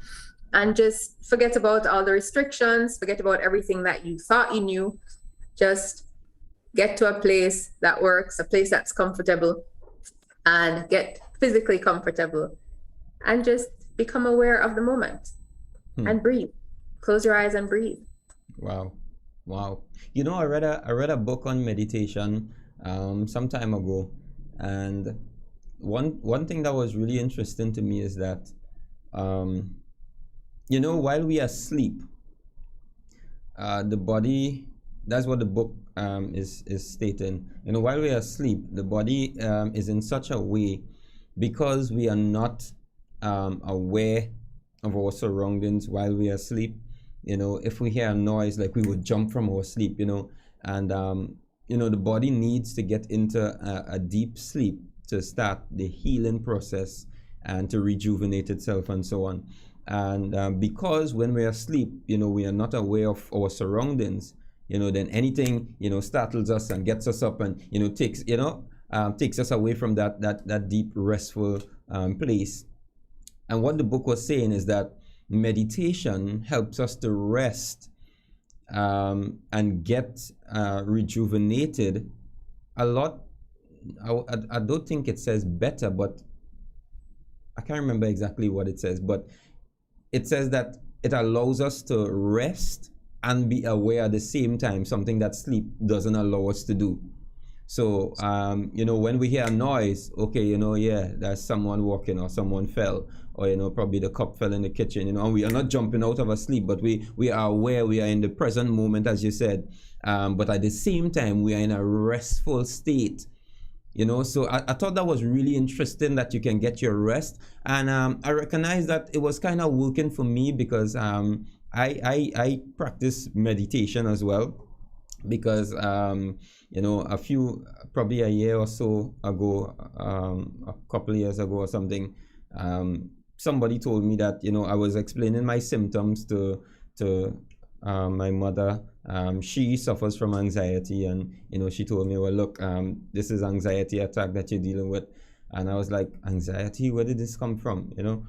Speaker 3: And just forget about all the restrictions, forget about everything that you thought you knew. Just get to a place that works, a place that's comfortable, and get physically comfortable. And just become aware of the moment and breathe. Close your eyes and breathe.
Speaker 2: Wow, wow. You know, I read a book on meditation some time ago, and one thing that was really interesting to me is that you know, while we are asleep, the body, that's what the book is stating. You know, while we are asleep, the body is in such a way, because we are not aware of our surroundings while we are asleep. You know, if we hear a noise, like we would jump from our sleep, you know, and you know, the body needs to get into a deep sleep to start the healing process and to rejuvenate itself and so on. And because when we are asleep, you know, we are not aware of our surroundings, you know, then anything, you know, startles us and gets us up and, you know, takes us away from that deep restful place. And what the book was saying is that meditation helps us to rest and get rejuvenated a lot. I don't think it says better, but I can't remember exactly what it says, but it says that it allows us to rest and be aware at the same time, something that sleep doesn't allow us to do. So, you know, when we hear a noise, okay, you know, yeah, there's someone walking or someone fell, or, you know, probably the cup fell in the kitchen, you know, and we are not jumping out of our sleep, but we are aware, we are in the present moment, as you said. But at the same time, we are in a restful state. You know, so I thought that was really interesting that you can get your rest. And I recognize that it was kind of working for me because I practice meditation as well. Because, you know, probably a year or so ago, a couple of years ago or something, somebody told me that, you know, I was explaining my symptoms to my mother. She suffers from anxiety, and, you know, she told me, well, look, this is anxiety attack that you're dealing with. And I was like, anxiety? Where did this come from? You know,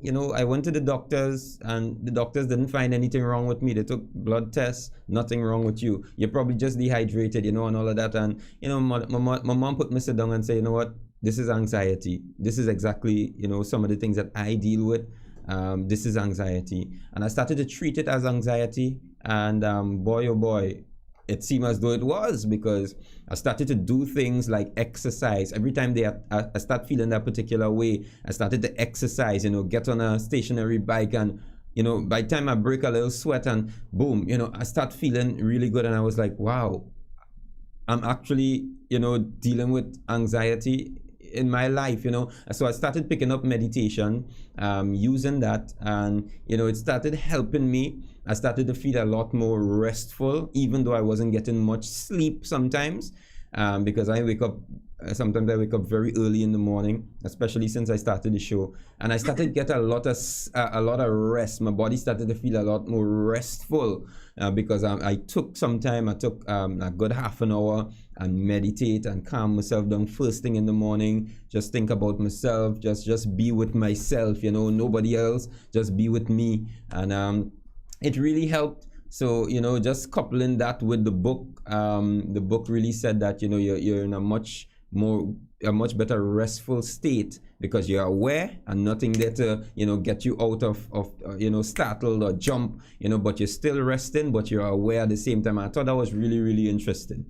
Speaker 2: you know, I went to the doctors, and the doctors didn't find anything wrong with me. They took blood tests, nothing wrong with you. You're probably just dehydrated, you know, and all of that. And, you know, my mom put me sit down and say, you know what, this is anxiety. This is exactly, you know, some of the things that I deal with. This is anxiety. And I started to treat it as anxiety. And boy, oh boy, it seemed as though it was, because I started to do things like exercise. Every time I start feeling that particular way, I started to exercise, get on a stationary bike, and by the time I break a little sweat and boom, I start feeling really good. And I was like, wow, I'm actually, dealing with anxiety in my life, So I started picking up meditation, using that, and, it started helping me. I started to feel a lot more restful, even though I wasn't getting much sleep sometimes, because sometimes I wake up very early in the morning, especially since I started the show, and I started to get a lot of rest. My body started to feel a lot more restful, because I took some time. I took a good half an hour and meditate and calm myself down first thing in the morning. Just think about myself, just be with myself, nobody else, just be with me. And it really helped. So, just coupling that with the book really said that, you're in a much better restful state, because you're aware and nothing there to, get you out of startled or jump, but you're still resting, but you're aware at the same time. I thought that was really, really interesting.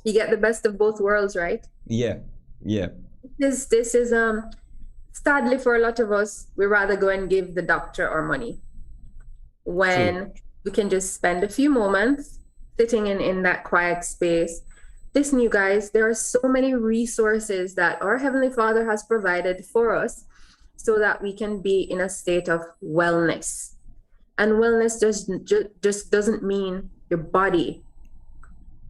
Speaker 3: You get the best of both worlds, right?
Speaker 2: Yeah.
Speaker 3: This is sadly for a lot of us, we rather go and give the doctor our money when
Speaker 2: True.
Speaker 3: we can just spend a few moments sitting in that quiet space. Listen, you guys, there are so many resources that our Heavenly Father has provided for us so that we can be in a state of wellness. And wellness just doesn't mean your body.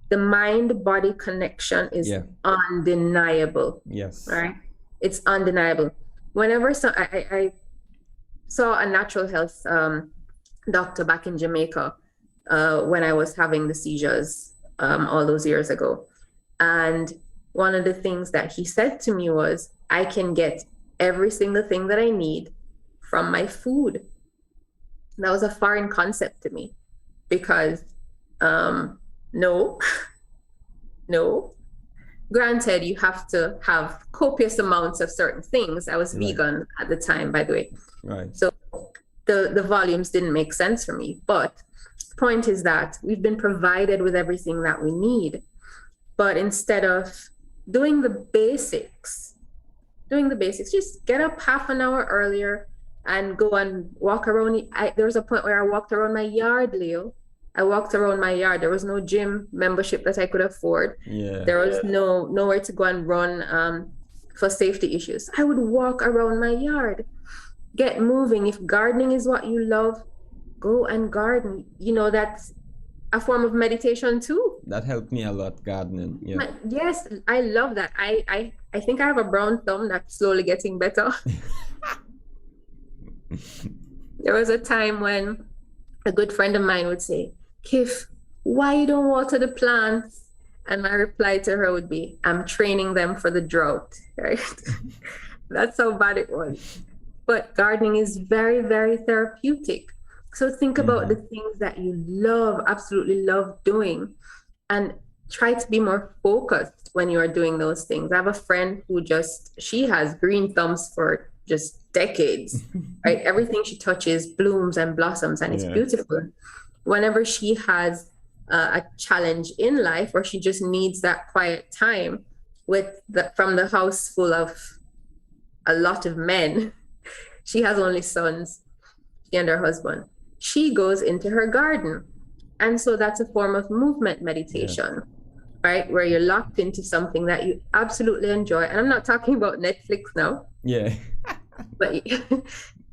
Speaker 3: The mind-body connection is undeniable.
Speaker 2: Yes.
Speaker 3: Right? It's undeniable. Whenever I saw a natural health doctor back in Jamaica when I was having the seizures all those years ago. And one of the things that he said to me was, I can get every single thing that I need from my food. That was a foreign concept to me, because no. Granted, you have to have copious amounts of certain things. I was vegan at the time, by the way.
Speaker 2: Right.
Speaker 3: So the volumes didn't make sense for me. But the point is that we've been provided with everything that we need. But instead of doing the basics, just get up half an hour earlier and go and walk around. There was a point where I walked around my yard, Leo. I walked around my yard. There was no gym membership that I could afford.
Speaker 2: Yeah.
Speaker 3: There was nowhere to go and run for safety issues. I would walk around my yard, get moving. If gardening is what you love, go and garden. That's a form of meditation too.
Speaker 2: That helped me a lot, gardening. Yeah.
Speaker 3: Yes, I love that. I think I have a brown thumb that's slowly getting better. There was a time when a good friend of mine would say, Kiff, why you don't water the plants? And my reply to her would be, I'm training them for the drought, right? That's how bad it was. But gardening is very, very therapeutic. So think about the things that you love, absolutely love doing, and try to be more focused when you are doing those things. I have a friend who she has green thumbs for just decades, right? Everything she touches blooms and blossoms, and it's beautiful. Whenever she has a challenge in life, or she just needs that quiet time from the house full of a lot of men, she has only sons, she and her husband. She goes into her garden. And so that's a form of movement meditation, right? Where you're locked into something that you absolutely enjoy. And I'm not talking about Netflix now.
Speaker 2: Yeah.
Speaker 3: But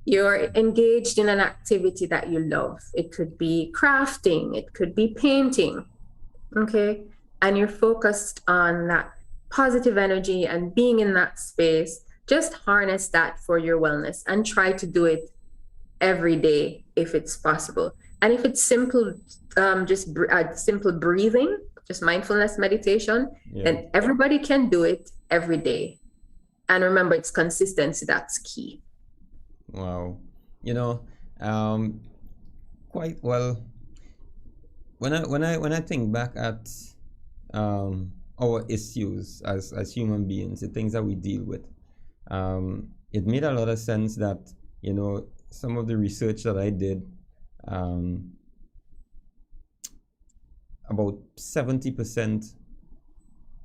Speaker 3: you're engaged in an activity that you love. It could be crafting, it could be painting, okay? And you're focused on that positive energy and being in that space. Just harness that for your wellness and try to do it every day if it's possible. And if it's simple, just simple breathing, just mindfulness meditation, then everybody can do it every day. And remember, it's consistency that's key.
Speaker 2: Wow. Quite well. When I think back at our issues as human beings, the things that we deal with, it made a lot of sense that some of the research that I did, about 70%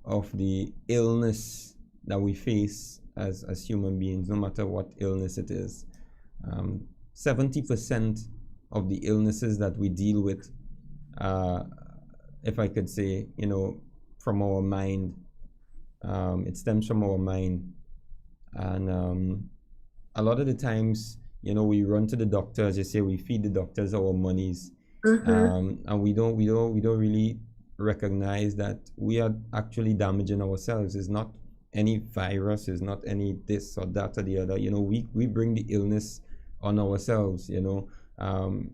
Speaker 2: of the illness that we face as human beings, no matter what illness it is, 70% of the illnesses that we deal with, if I could say, from our mind. It stems from our mind. And a lot of the times, we run to the doctor, as you say, we feed the doctors our monies. And we don't really recognize that we are actually damaging ourselves. It's not any virus, it's not any this or that or the other. We bring the illness on ourselves.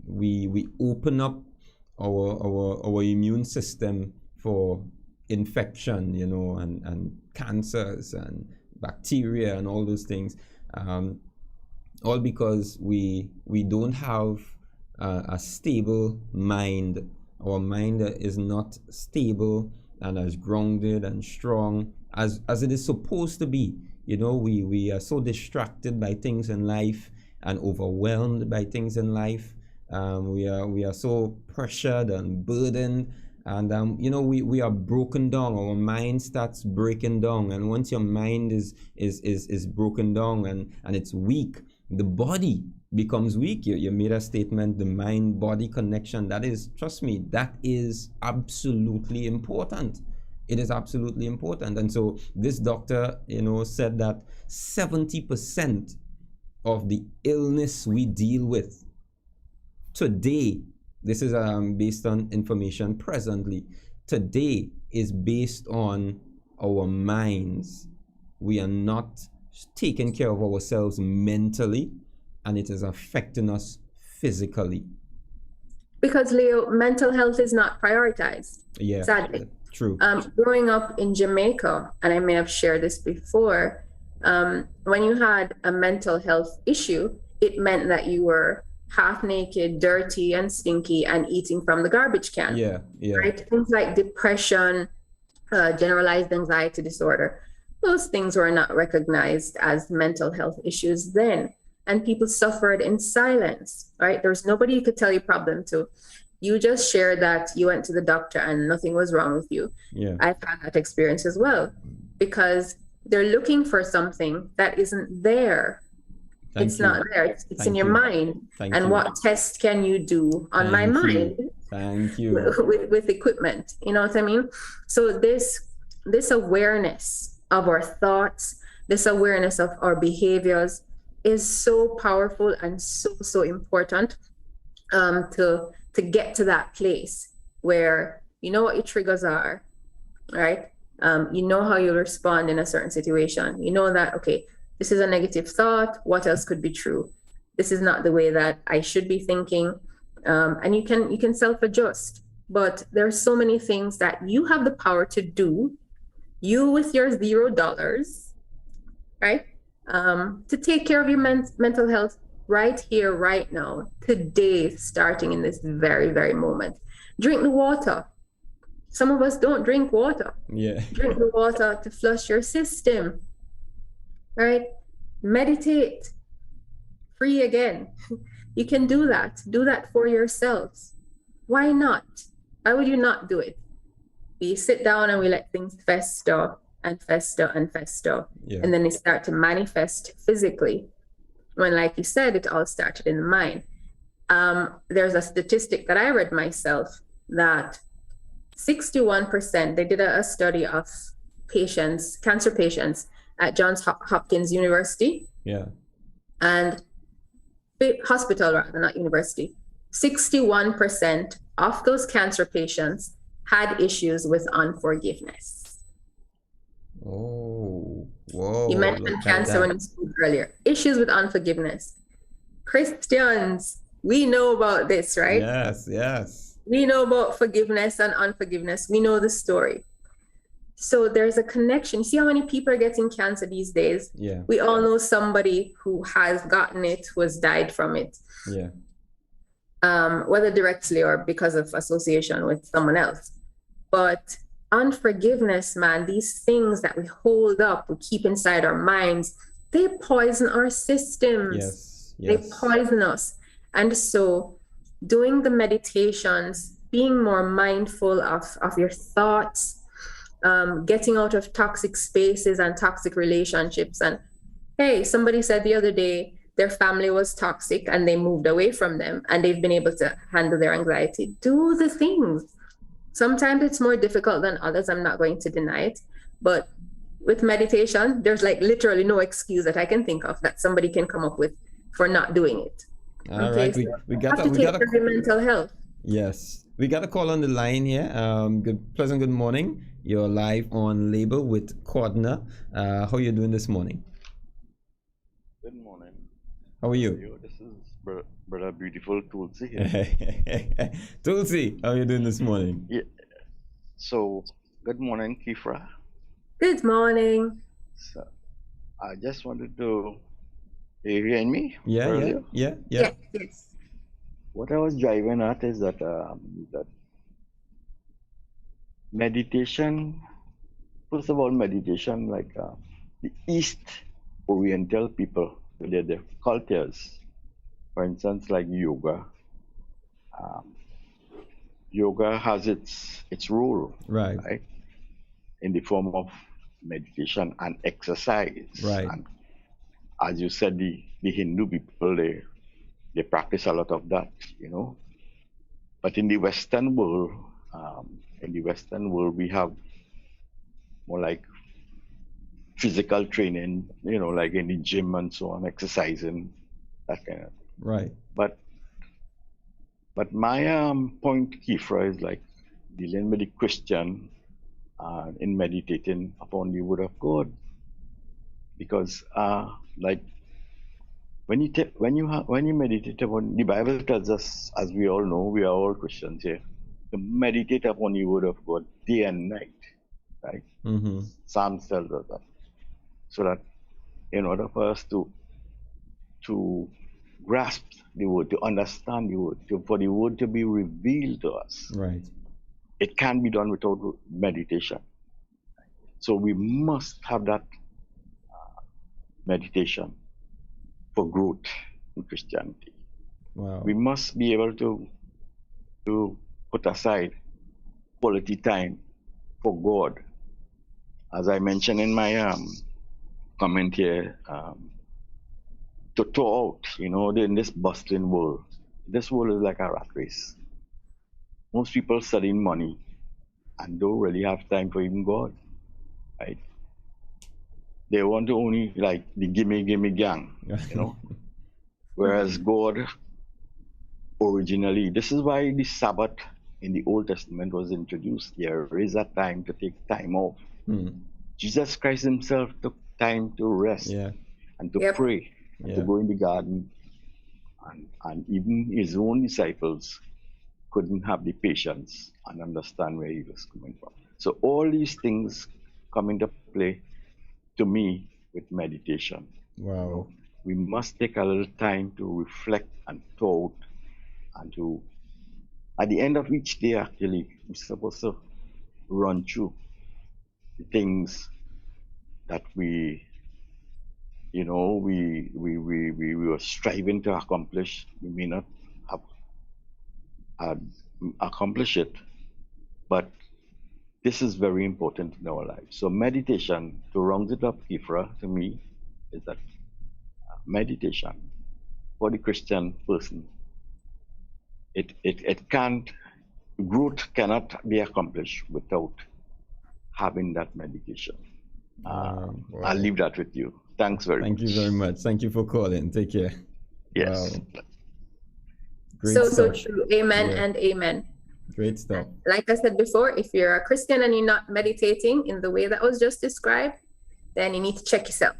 Speaker 2: We open up our immune system for infection, and cancers and bacteria and all those things, all because we don't have a stable mind. Our mind is not stable and as grounded and strong as it is supposed to be. We are so distracted by things in life and overwhelmed by things in life. We are so pressured and burdened, and we are broken down. Our mind starts breaking down, and once your mind is broken down and it's weak, the body becomes weak. You made a statement, the mind-body connection. That is, trust me, that is absolutely important. It is absolutely important. And so this doctor, said that 70% of the illness we deal with today, this is based on information presently, today is based on our minds. We are not taking care of ourselves mentally, and it is affecting us physically.
Speaker 3: Because, Leo, mental health is not prioritized.
Speaker 2: Yeah,
Speaker 3: sadly.
Speaker 2: True.
Speaker 3: Growing up in Jamaica, and I may have shared this before, when you had a mental health issue, it meant that you were half naked, dirty and stinky, and eating from the garbage can.
Speaker 2: Yeah.
Speaker 3: Right? Things like depression, generalized anxiety disorder, those things were not recognized as mental health issues then. And people suffered in silence, right? There's nobody you could tell your problem to. You just shared that you went to the doctor and nothing was wrong with you.
Speaker 2: Yeah.
Speaker 3: I've had that experience as well, because they're looking for something that isn't there. It's not there. It's in your mind. And what test can you do on my mind?
Speaker 2: Thank you.
Speaker 3: With equipment, you know what I mean? So this awareness of our thoughts, this awareness of our behaviors is so powerful and so important to get to that place where you know what your triggers are, right? You know how you'll respond in a certain situation. You know that, okay, this is a negative thought. What else could be true? This is not the way that I should be thinking. And you can self-adjust. But there are so many things that you have the power to do, you with your $0, right? To take care of your mental health right here, right now, today, starting in this very, very moment. Drink the water. Some of us don't drink water.
Speaker 2: Yeah.
Speaker 3: Drink the water to flush your system, right? Meditate. Free again. You can do that. Do that for yourselves. Why not? Why would you not do it? We sit down and we let things fester and fester and fester.
Speaker 2: Yeah.
Speaker 3: And then they start to manifest physically. When, like you said, it all started in the mind. There's a statistic that I read myself that 61%, they did a study of patients, cancer patients at Johns Hopkins University.
Speaker 2: Yeah.
Speaker 3: And hospital rather, not university. 61% of those cancer patients had issues with unforgiveness.
Speaker 2: Oh, whoa.
Speaker 3: You mentioned cancer when you spoke earlier. Issues with unforgiveness. Christians, we know about this, right?
Speaker 2: Yes.
Speaker 3: We know about forgiveness and unforgiveness. We know the story. So there's a connection. See how many people are getting cancer these days?
Speaker 2: Yeah.
Speaker 3: We all know somebody who has gotten it, who has died from it.
Speaker 2: Yeah.
Speaker 3: Whether directly or because of association with someone else. But unforgiveness, man, these things that we hold up, we keep inside our minds, they poison our systems.
Speaker 2: Yes.
Speaker 3: They poison us. And so doing the meditations being more mindful of your thoughts, getting out of toxic spaces and toxic relationships. And hey, somebody said the other day their family was toxic and they moved away from them and they've been able to handle their anxiety. Do the things. Sometimes it's more difficult than others. I'm not going to deny it. But with meditation, there's like literally no excuse that I can think of that somebody can come up with for not doing it.
Speaker 2: All right, we got
Speaker 3: to take care of your mental health.
Speaker 2: Yes, we got a call on the line here. Good morning. You're live on Label with Codner. How are you doing this morning?
Speaker 4: Good morning.
Speaker 2: How are you?
Speaker 4: This is Brother Beautiful Tulsi here.
Speaker 2: Tulsi, how are you doing this morning?
Speaker 4: Yeah. So, good morning, Kiffra.
Speaker 3: Good morning.
Speaker 4: So, I just wanted to hear me.
Speaker 2: Yeah.
Speaker 3: Yes.
Speaker 4: What I was driving at is that that meditation. First of all, meditation, like the East Oriental people, their cultures. For instance, like yoga. Yoga has its role, right? In the form of meditation and exercise.
Speaker 2: Right.
Speaker 4: And as you said, the Hindu people, they practice a lot of that, you know. But in the Western world, we have more like physical training, you know, like in the gym and so on, exercising, that kind of thing.
Speaker 2: Right.
Speaker 4: But my point, Kiffra, is like dealing with the Christian in meditating upon the Word of God, because like when you meditate upon the Bible tells us, as we all know, we are all Christians here, to meditate upon the Word of God day and night, right?
Speaker 2: Mm-hmm.
Speaker 4: Psalms tells us that, so that in order for us to grasp the Word, to understand the Word, for the Word to be revealed to us,
Speaker 2: right,
Speaker 4: it can't be done without meditation. So we must have that meditation for growth in Christianity.
Speaker 2: Wow.
Speaker 4: We must be able to put aside quality time for God. As I mentioned in my comment here, to tour out, you know, in this bustling world. This world is like a rat race. Most people studying money and don't really have time for even God, right? They want to only like the gimme gang, you know. Whereas God originally, this is why the Sabbath in the Old Testament was introduced. There is a time to take time off. Jesus Christ himself took time to rest and to pray and to go in the garden. And even his own disciples couldn't have the patience and understand where he was coming from. So all these things come into play to me with meditation.
Speaker 2: Wow.
Speaker 4: You know, we must take a little time to reflect and thought, and to, at the end of each day, actually, we're supposed to run through the things that we were striving to accomplish. We may not have accomplished it, but this is very important in our lives. So meditation, to round it up, Kiffra, to me, is that meditation for the Christian person, growth cannot be accomplished without having that meditation.
Speaker 2: Wow.
Speaker 4: I'll leave that with you. Thanks very much.
Speaker 2: Thank you very much. Thank you for calling. Take care.
Speaker 4: Yes.
Speaker 2: Wow. Great
Speaker 3: So
Speaker 2: stuff.
Speaker 3: true. Amen and amen.
Speaker 2: Great stuff.
Speaker 3: Like I said before, if you're a Christian and you're not meditating in the way that was just described, then you need to check yourself.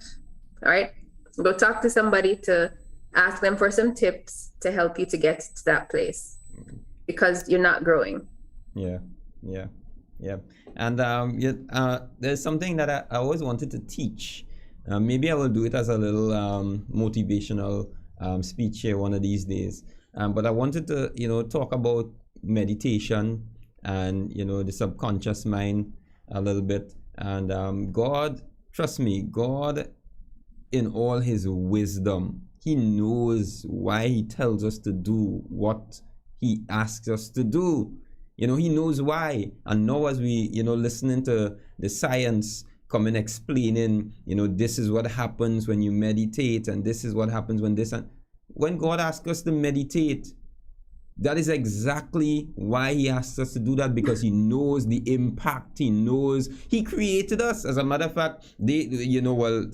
Speaker 3: All right? Go talk to somebody to ask them for some tips to help you to get to that place, because you're not growing.
Speaker 2: Yeah. And there's something that I always wanted to teach. Maybe I will do it as a little motivational speech here one of these days. But I wanted to, talk about meditation and, the subconscious mind a little bit. And God, trust me, God, in all his wisdom, he knows why he tells us to do what he asks us to do. You know, he knows why. And now as we, you know, listening to the science come and explaining, you know, this is what happens when you meditate, and this is what happens when this, and when God asks us to meditate, that is exactly why he asks us to do that, because he knows the impact. He knows he created us. As a matter of fact,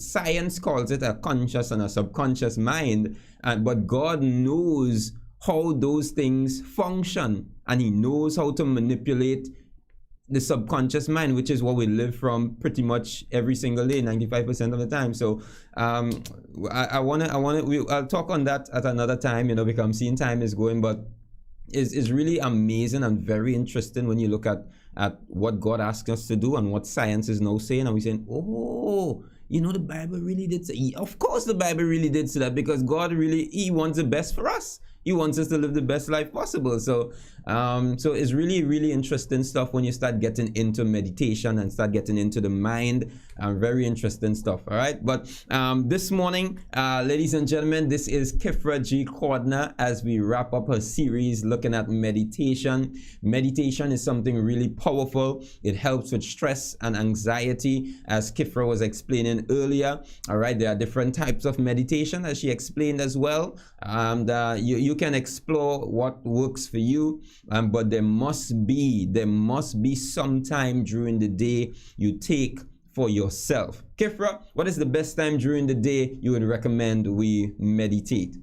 Speaker 2: science calls it a conscious and a subconscious mind, but God knows how those things function, and he knows how to manipulate the subconscious mind, which is what we live from pretty much every single day, 95% of the time. So I'll talk on that at another time, you know, because I'm seeing time is going, but is really amazing and very interesting when you look at what God asks us to do and what science is now saying, and we're saying, oh, you know, the Bible really did say. Of course the Bible really did say that, because God really, he wants the best for us. He wants us to live the best life possible. So it's really, really interesting stuff when you start getting into meditation and start getting into the mind. Very interesting stuff. All right. But this morning, ladies and gentlemen, this is Kiffra G. Codner as we wrap up her series looking at meditation. Meditation is something really powerful. It helps with stress and anxiety, as Kiffra was explaining earlier. All right. There are different types of meditation, as she explained as well. And you can explore what works for you, but there must be some time during the day you take for yourself. Kiffra, what is the best time during the day you would recommend we meditate?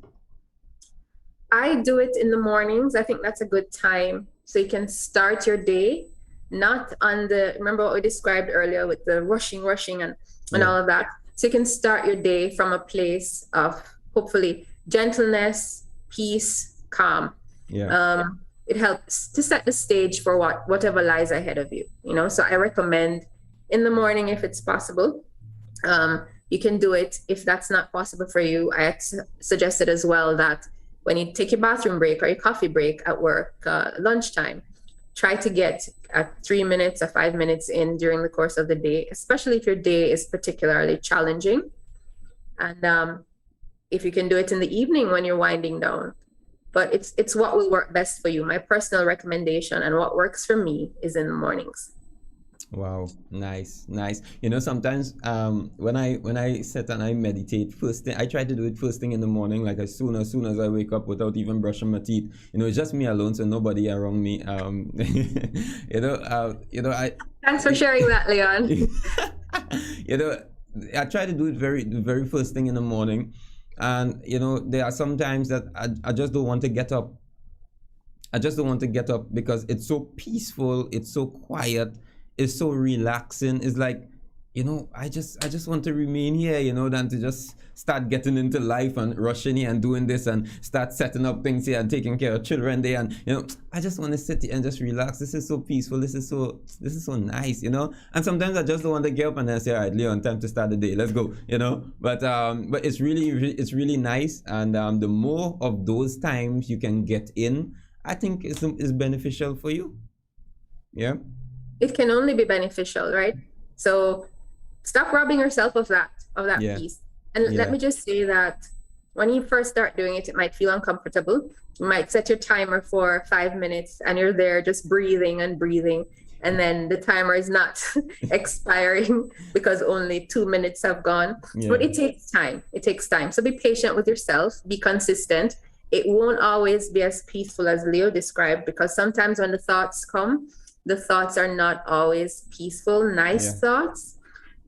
Speaker 3: I do it in the mornings. I think that's a good time, so you can start your day not on remember what we described earlier with the rushing and all of that. So you can start your day from a place of hopefully gentleness, peace, calm. It helps to set the stage for whatever lies ahead of you, you know. So I recommend in the morning if it's possible. You can do it if that's not possible for you. I suggested as well that when you take your bathroom break or your coffee break at work, lunchtime, try to get 3 minutes or 5 minutes in during the course of the day, especially if your day is particularly challenging. And if you can do it in the evening when you're winding down. But it's what will work best for you. My personal recommendation and what works for me is in the mornings.
Speaker 2: Wow, nice. You know, sometimes when I sit and I meditate first thing, I try to do it first thing in the morning, like as soon as I wake up, without even brushing my teeth. You know, it's just me alone, so nobody around me.
Speaker 3: Thanks for sharing that, Leon.
Speaker 2: You know, I try to do it the very first thing in the morning. And, you know, there are some times that I just don't want to get up. I just don't want to get up because it's so peaceful. It's so quiet. It's so relaxing. It's like, you know, I just want to remain here, you know, than to just start getting into life and rushing here and doing this and start setting up things here and taking care of children there. And, you know, I just want to sit here and just relax. This is so peaceful. This is so nice, you know. And sometimes I just don't want to get up and then say, all right, Leon, time to start the day. Let's go, you know. But it's really nice. And the more of those times you can get in, I think is beneficial for you. Yeah.
Speaker 3: It can only be beneficial, right? So stop robbing yourself of that piece. And let me just say that when you first start doing it, it might feel uncomfortable. You might set your timer for 5 minutes and you're there just breathing. And then the timer is not expiring because only 2 minutes have gone. Yeah. But it takes time. So be patient with yourself, be consistent. It won't always be as peaceful as Leo described, because sometimes when the thoughts come, the thoughts are not always peaceful, nice thoughts,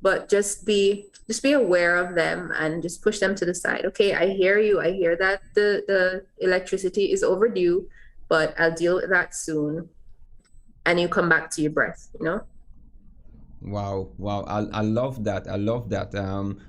Speaker 3: but just be aware of them and just push them to the side. Okay, I hear you. I hear that the electricity is overdue, but I'll deal with that soon. And you come back to your breath, you know?
Speaker 2: Wow. I love that.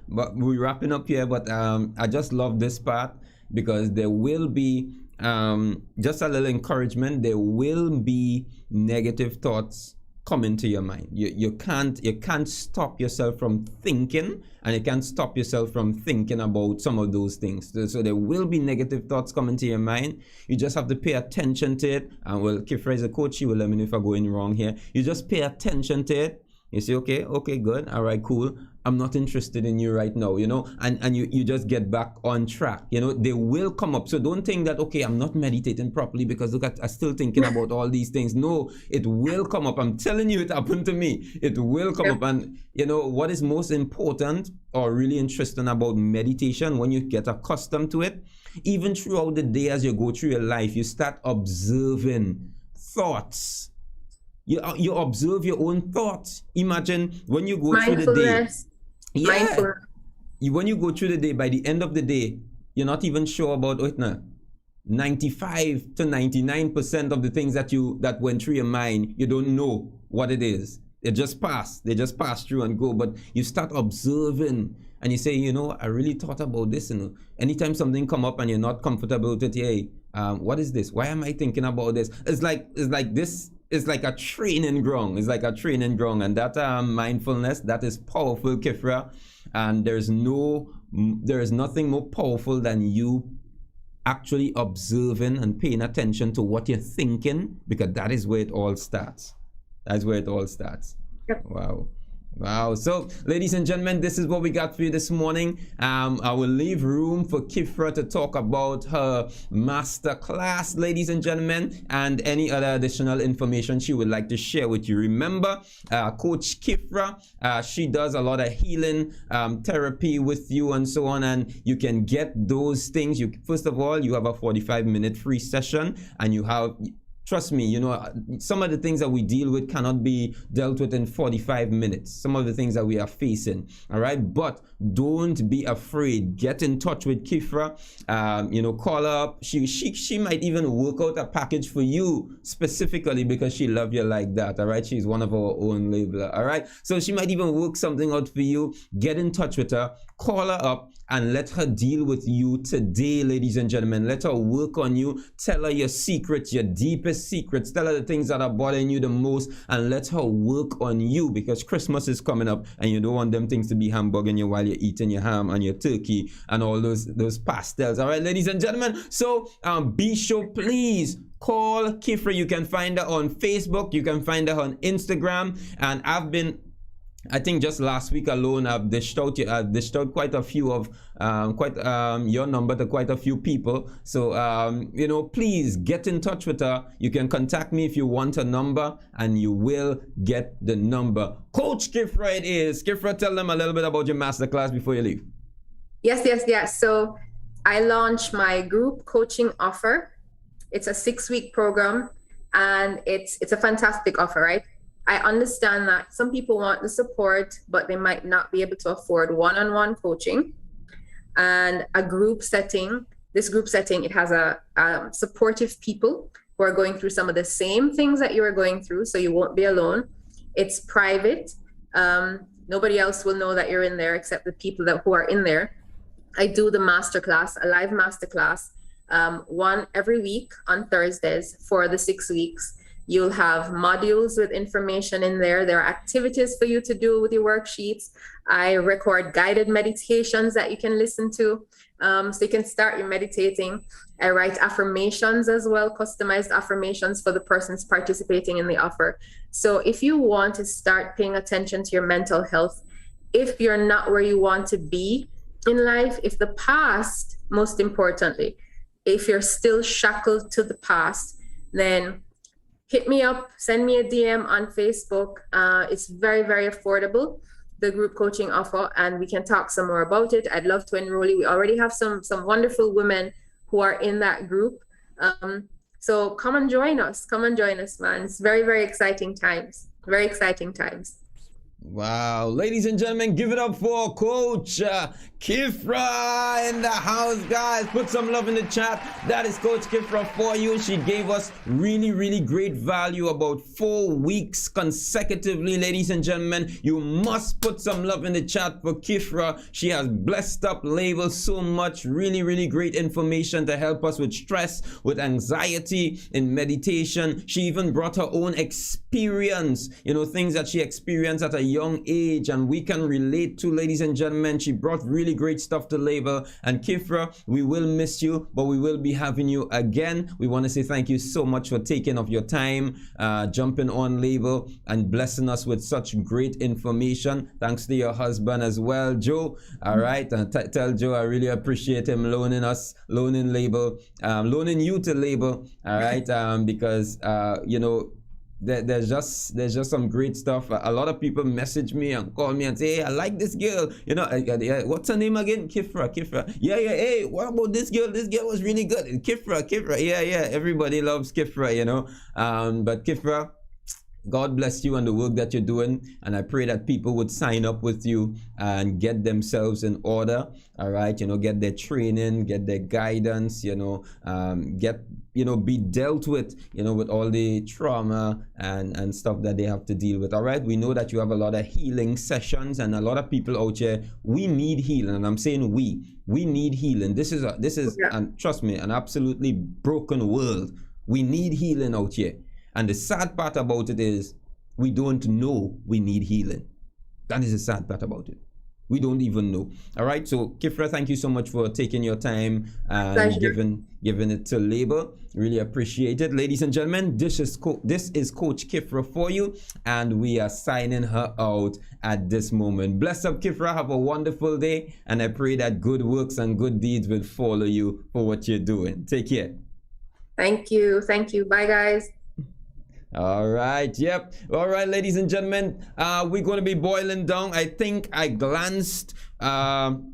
Speaker 2: But we're wrapping up here, but I just love this part because there will be just a little encouragement. There will be negative thoughts come into your mind. You can't stop yourself from thinking, and you can't stop yourself from thinking about some of those things. So there will be negative thoughts come into your mind. You just have to pay attention to it. And well, Kiffra is a coach. She will let me know if I'm going wrong here. You just pay attention to it You say, okay, good. All right, cool. I'm not interested in you right now, and you just get back on track. They will come up. So don't think that, okay, I'm not meditating properly because look, I'm still thinking about all these things. No, it will come up. I'm telling you, it happened to me. It will come up. And what is most important or really interesting about meditation, when you get accustomed to it, even throughout the day as you go through your life, you start observing thoughts. You observe your own thoughts. Imagine when you go through the day. Yeah. When you go through the day, by the end of the day, you're not even sure about it now. 95 to 99% of the things that went through your mind, you don't know what it is. They just pass through and go. But you start observing and you say, I really thought about this. Anytime something come up and you're not comfortable with it, hey, what is this? Why am I thinking about this? It's like this. It's like a training ground. And that mindfulness, that is powerful, Kiffra. And there is nothing more powerful than you actually observing and paying attention to what you're thinking, because that is where it all starts. Yep. Wow. So, ladies and gentlemen, this is what we got for you this morning. I will leave room for Kiffra to talk about her master class, ladies and gentlemen, and any other additional information she would like to share with you. Remember, Coach Kiffra, she does a lot of healing therapy with you and so on, and you can get those things. First of all, you have a 45-minute free session, and you have... Trust me, some of the things that we deal with cannot be dealt with in 45 minutes. Some of the things that we are facing, all right? But don't be afraid. Get in touch with Kiffra. Call her up. She might even work out a package for you specifically because she loves you like that, all right? She's one of our own labeler, all right? So she might even work something out for you. Get in touch with her. Call her up and let her deal with you today, ladies and gentlemen. Let her work on you. Tell her your secrets, your deepest secrets. Tell her the things that are bothering you the most, and let her work on you, because Christmas is coming up and you don't want them things to be hamburging you while you're eating your ham and your turkey and all those pastels. All right, ladies and gentlemen. So be sure, please, call Kiffra. You can find her on Facebook. You can find her on Instagram. And I think just last week alone, I've dished out quite a few of your number to quite a few people. So please get in touch with her. You can contact me if you want a number, and you will get the number. Coach Kiffra, it is. Kiffra, tell them a little bit about your masterclass before you leave.
Speaker 3: Yes. So I launched my group coaching offer. It's a 6-week program, and it's a fantastic offer, right? I understand that some people want the support, but they might not be able to afford one-on-one coaching. And a group setting, it has a supportive people who are going through some of the same things that you are going through, so you won't be alone. It's private. Nobody else will know that you're in there except the people who are in there. I do the masterclass, a live masterclass, one every week on Thursdays for the 6 weeks. You'll have modules with information in there. There are activities for you to do with your worksheets. I record guided meditations that you can listen to, so you can start your meditating. I write affirmations as well, customized affirmations for the persons participating in the offer. So if you want to start paying attention to your mental health, if you're not where you want to be in life, if the past, most importantly, if you're still shackled to the past, then hit me up, send me a DM on Facebook. It's very, very affordable, the group coaching offer, and we can talk some more about it. I'd love to enroll you. We already have some wonderful women who are in that group. So come and join us, man. It's very, very exciting times. Very exciting times.
Speaker 2: Wow. Ladies and gentlemen, give it up for Coach Kiffra in the house, guys. Put some love in the chat. That is Coach Kiffra for you. She gave us really, really great value about 4 weeks consecutively, ladies and gentlemen. You must put some love in the chat for Kiffra. She has blessed up labels so much. Really, really great information to help us with stress, with anxiety, in meditation. She even brought her own experience, things that she experienced at a young age and we can relate to, ladies and gentlemen. She brought really really great stuff to label. And Kiffra, we will miss you, but we will be having you again. We want to say thank you so much for taking of your time, jumping on label and blessing us with such great information. Thanks to your husband as well, Joe. All right, and tell Joe I really appreciate him loaning label, loaning you to label. All right, because you know, there's just some great stuff. A lot of people message me and call me and say, hey, I like this girl, you know, what's her name again? Kiffra. Yeah, hey, what about this girl? This girl was really good. Kiffra. Yeah, everybody loves Kiffra, you know. But Kiffra, God bless you and the work that you're doing, and I pray that people would sign up with you and get themselves in order. All right, you know, get their training, get their guidance, you know, be dealt with, you know, with all the trauma and stuff that they have to deal with. All right, we know that you have a lot of healing sessions, and a lot of people out here, we need healing, and I'm saying we need healing. This is and trust me, an absolutely broken world. We need healing out here. And the sad part about it is we don't know we need healing. That is the sad part about it. We don't even know. All right. So Kiffra, thank you so much for taking your time and giving it to labor. Really appreciate it. Ladies and gentlemen, this is Coach Kiffra for you, and we are signing her out at this moment. Bless up, Kiffra. Have a wonderful day, and I pray that good works and good deeds will follow you for what you're doing. Take care.
Speaker 3: Thank you. Bye, guys.
Speaker 2: All right. Yep. All right, ladies and gentlemen, we're going to be boiling down. I think I glanced an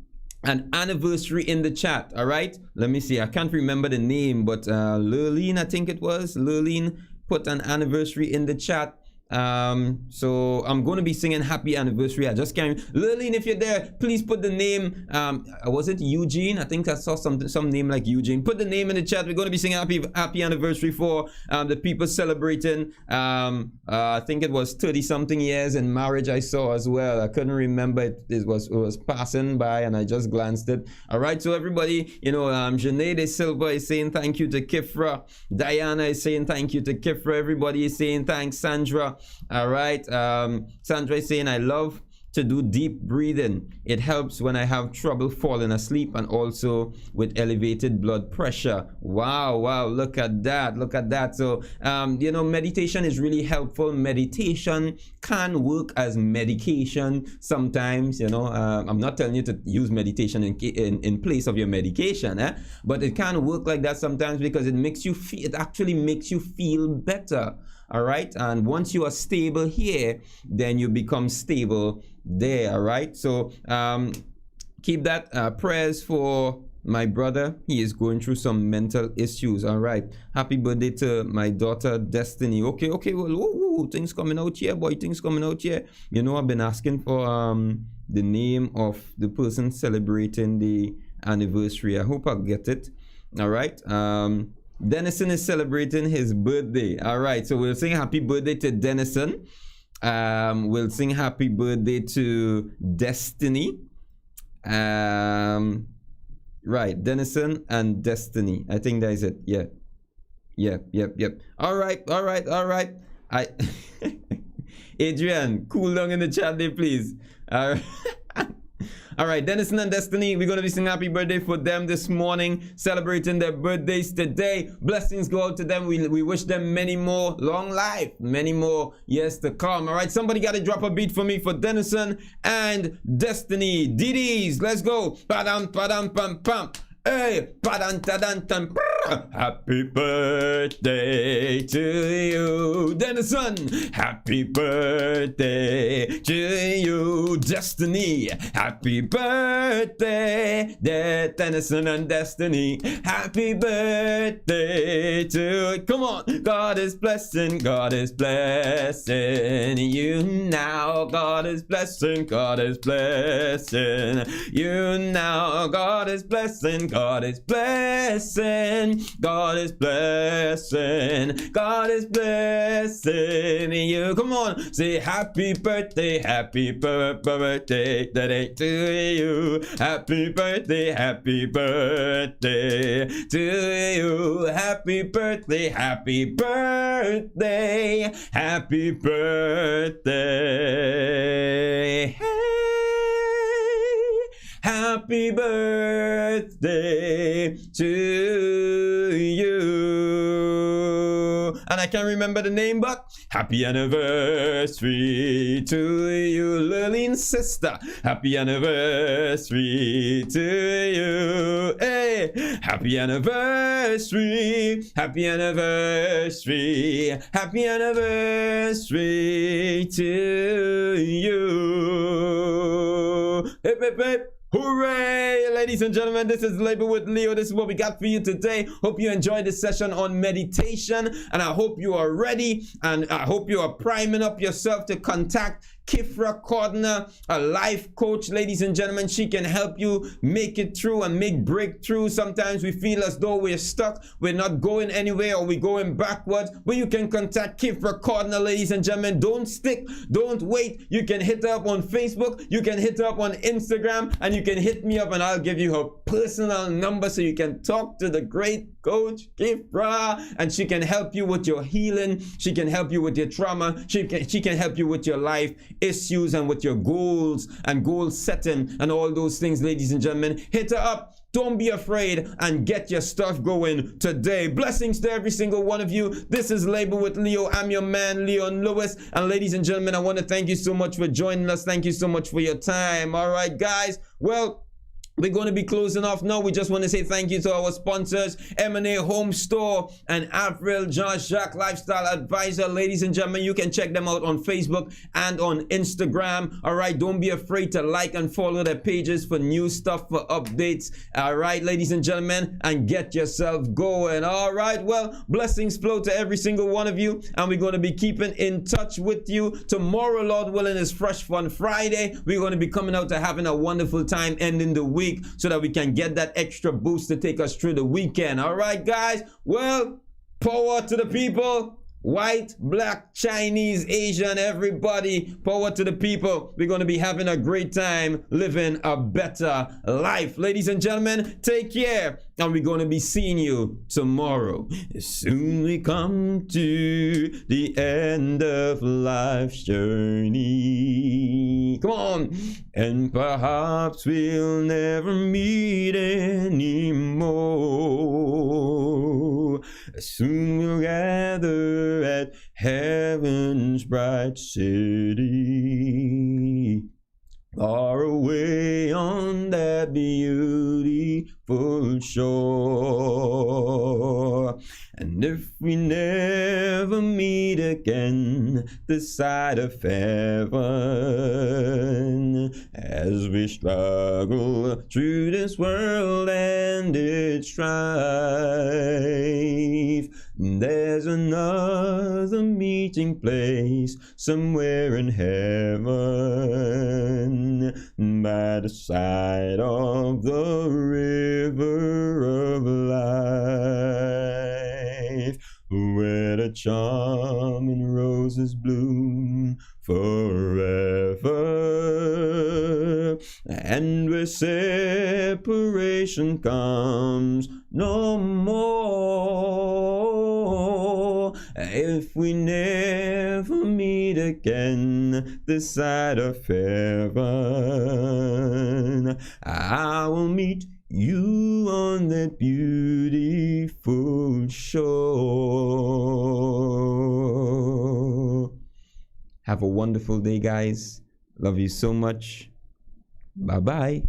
Speaker 2: anniversary in the chat. All right. Let me see. I can't remember the name, but Lurleen, I think it was. Lurleen put an anniversary in the chat. So I'm going to be singing happy anniversary. I just can't. Lillian, if you're there, please put the name. Was it Eugene? I think I saw some name like Eugene. Put the name in the chat. We're going to be singing happy anniversary for the people celebrating. I think it was 30 something years in marriage. I saw as well. I couldn't remember. It was passing by and I just glanced it. All right. So everybody, you know, Janae De Silva is saying thank you to Kiffra. Diana is saying thank you to Kiffra. Everybody is saying thanks. Sandra. All right. Sandra is saying I love to do deep breathing. It helps when I have trouble falling asleep and also with elevated blood pressure. Wow, look at that. So you know, meditation is really helpful. Meditation can work as medication sometimes, you know. I'm not telling you to use meditation in place of your medication, but it can work like that sometimes because it actually makes you feel better. All right, and once you are stable here, then you become stable there. All right, so keep that prayers for my brother. He is going through some mental issues. All right, happy birthday to my daughter Destiny. Okay, well, things coming out here, boy, things coming out here. You know, I've been asking for the name of the person celebrating the anniversary. I hope I'll get it. All right. Denison is celebrating his birthday. All right, so we'll sing happy birthday to Denison. We'll sing happy birthday to Destiny. Right, Denison and Destiny. I think that is it. Yeah. Yep. All right. Adrian, cool down in the chat there, please. All right. All right, Denison and Destiny, we're going to be singing happy birthday for them this morning, celebrating their birthdays today. Blessings go out to them. We wish them many more long life, many more years to come. All right, somebody got to drop a beat for me for Denison and Destiny. DDs, let's go. Padam, padam, pam, pam. Hey, padam, tadam, tam. Happy birthday to you, Denison. Happy birthday to you, Destiny. Happy birthday, Denison and Destiny. Happy birthday to, come on. God is blessing you now. God is blessing you now. God is blessing God is blessing you. Come on, say happy birthday to you. Happy birthday to you. Happy birthday. Happy birthday. Hey. Happy happy birthday to you. And I can't remember the name, but happy anniversary to you, Lillian's sister. Happy anniversary to you. Hey, happy anniversary, happy anniversary, happy anniversary to you. Hip, hip, hip. Hooray! Ladies and gentlemen, this is Labor with Leo. This is what we got for you today. Hope you enjoyed this session on meditation, and I hope you are ready, and I hope you are priming up yourself to contact Kiffra Codner, a life coach. Ladies and gentlemen, she can help you make it through and make breakthroughs. Sometimes we feel as though we're stuck, we're not going anywhere, or we're going backwards. But you can contact Kiffra Codner, ladies and gentlemen. Don't stick, don't wait. You can hit her up on Facebook, you can hit her up on Instagram, and you can hit me up, and I'll give you her personal number so you can talk to the great coach Kiffra, and she can help you with your healing. She can help you with your trauma. She can help you with your life issues and with your goals and goal setting and all those things. Ladies and gentlemen, hit her up. Don't be afraid and get your stuff going today. Blessings to every single one of you. This is Labor with Leo. I'm your man, Leon Lewis. And ladies and gentlemen, I want to thank you so much for joining us. Thank you so much for your time. All right, guys. Well, we're going to be closing off now. We just want to say thank you to our sponsors, M&A Home Store and Avril Jean-Jacques Lifestyle Advisor. Ladies and gentlemen, you can check them out on Facebook and on Instagram. All right, don't be afraid to like and follow their pages for new stuff, for updates. All right, ladies and gentlemen, and get yourself going. All right, well, blessings flow to every single one of you, and we're going to be keeping in touch with you. Tomorrow, Lord willing, is Fresh Fun Friday. We're going to be coming out to having a wonderful time ending the week, so that we can get that extra boost to take us through the weekend. All right, guys. Well, power to the people. White, black, Chinese, Asian, everybody. Power to the people. We're going to be having a great time living a better life. Ladies and gentlemen, take care. And we're going to be seeing you tomorrow. Soon we come to the end of life's journey. Come on. And perhaps we'll never meet anymore. Soon we'll gather at heaven's bright city, far away on that beautiful shore. And if we never meet again this side of heaven, as we struggle through this world and its strife, there's another meeting place somewhere in heaven, by the side of the river of life, where the charming roses bloom forever, and where separation comes no more. If we never meet again this side of heaven, I will meet you on that beautiful shore. Have a wonderful day, guys. Love you so much. Bye-bye.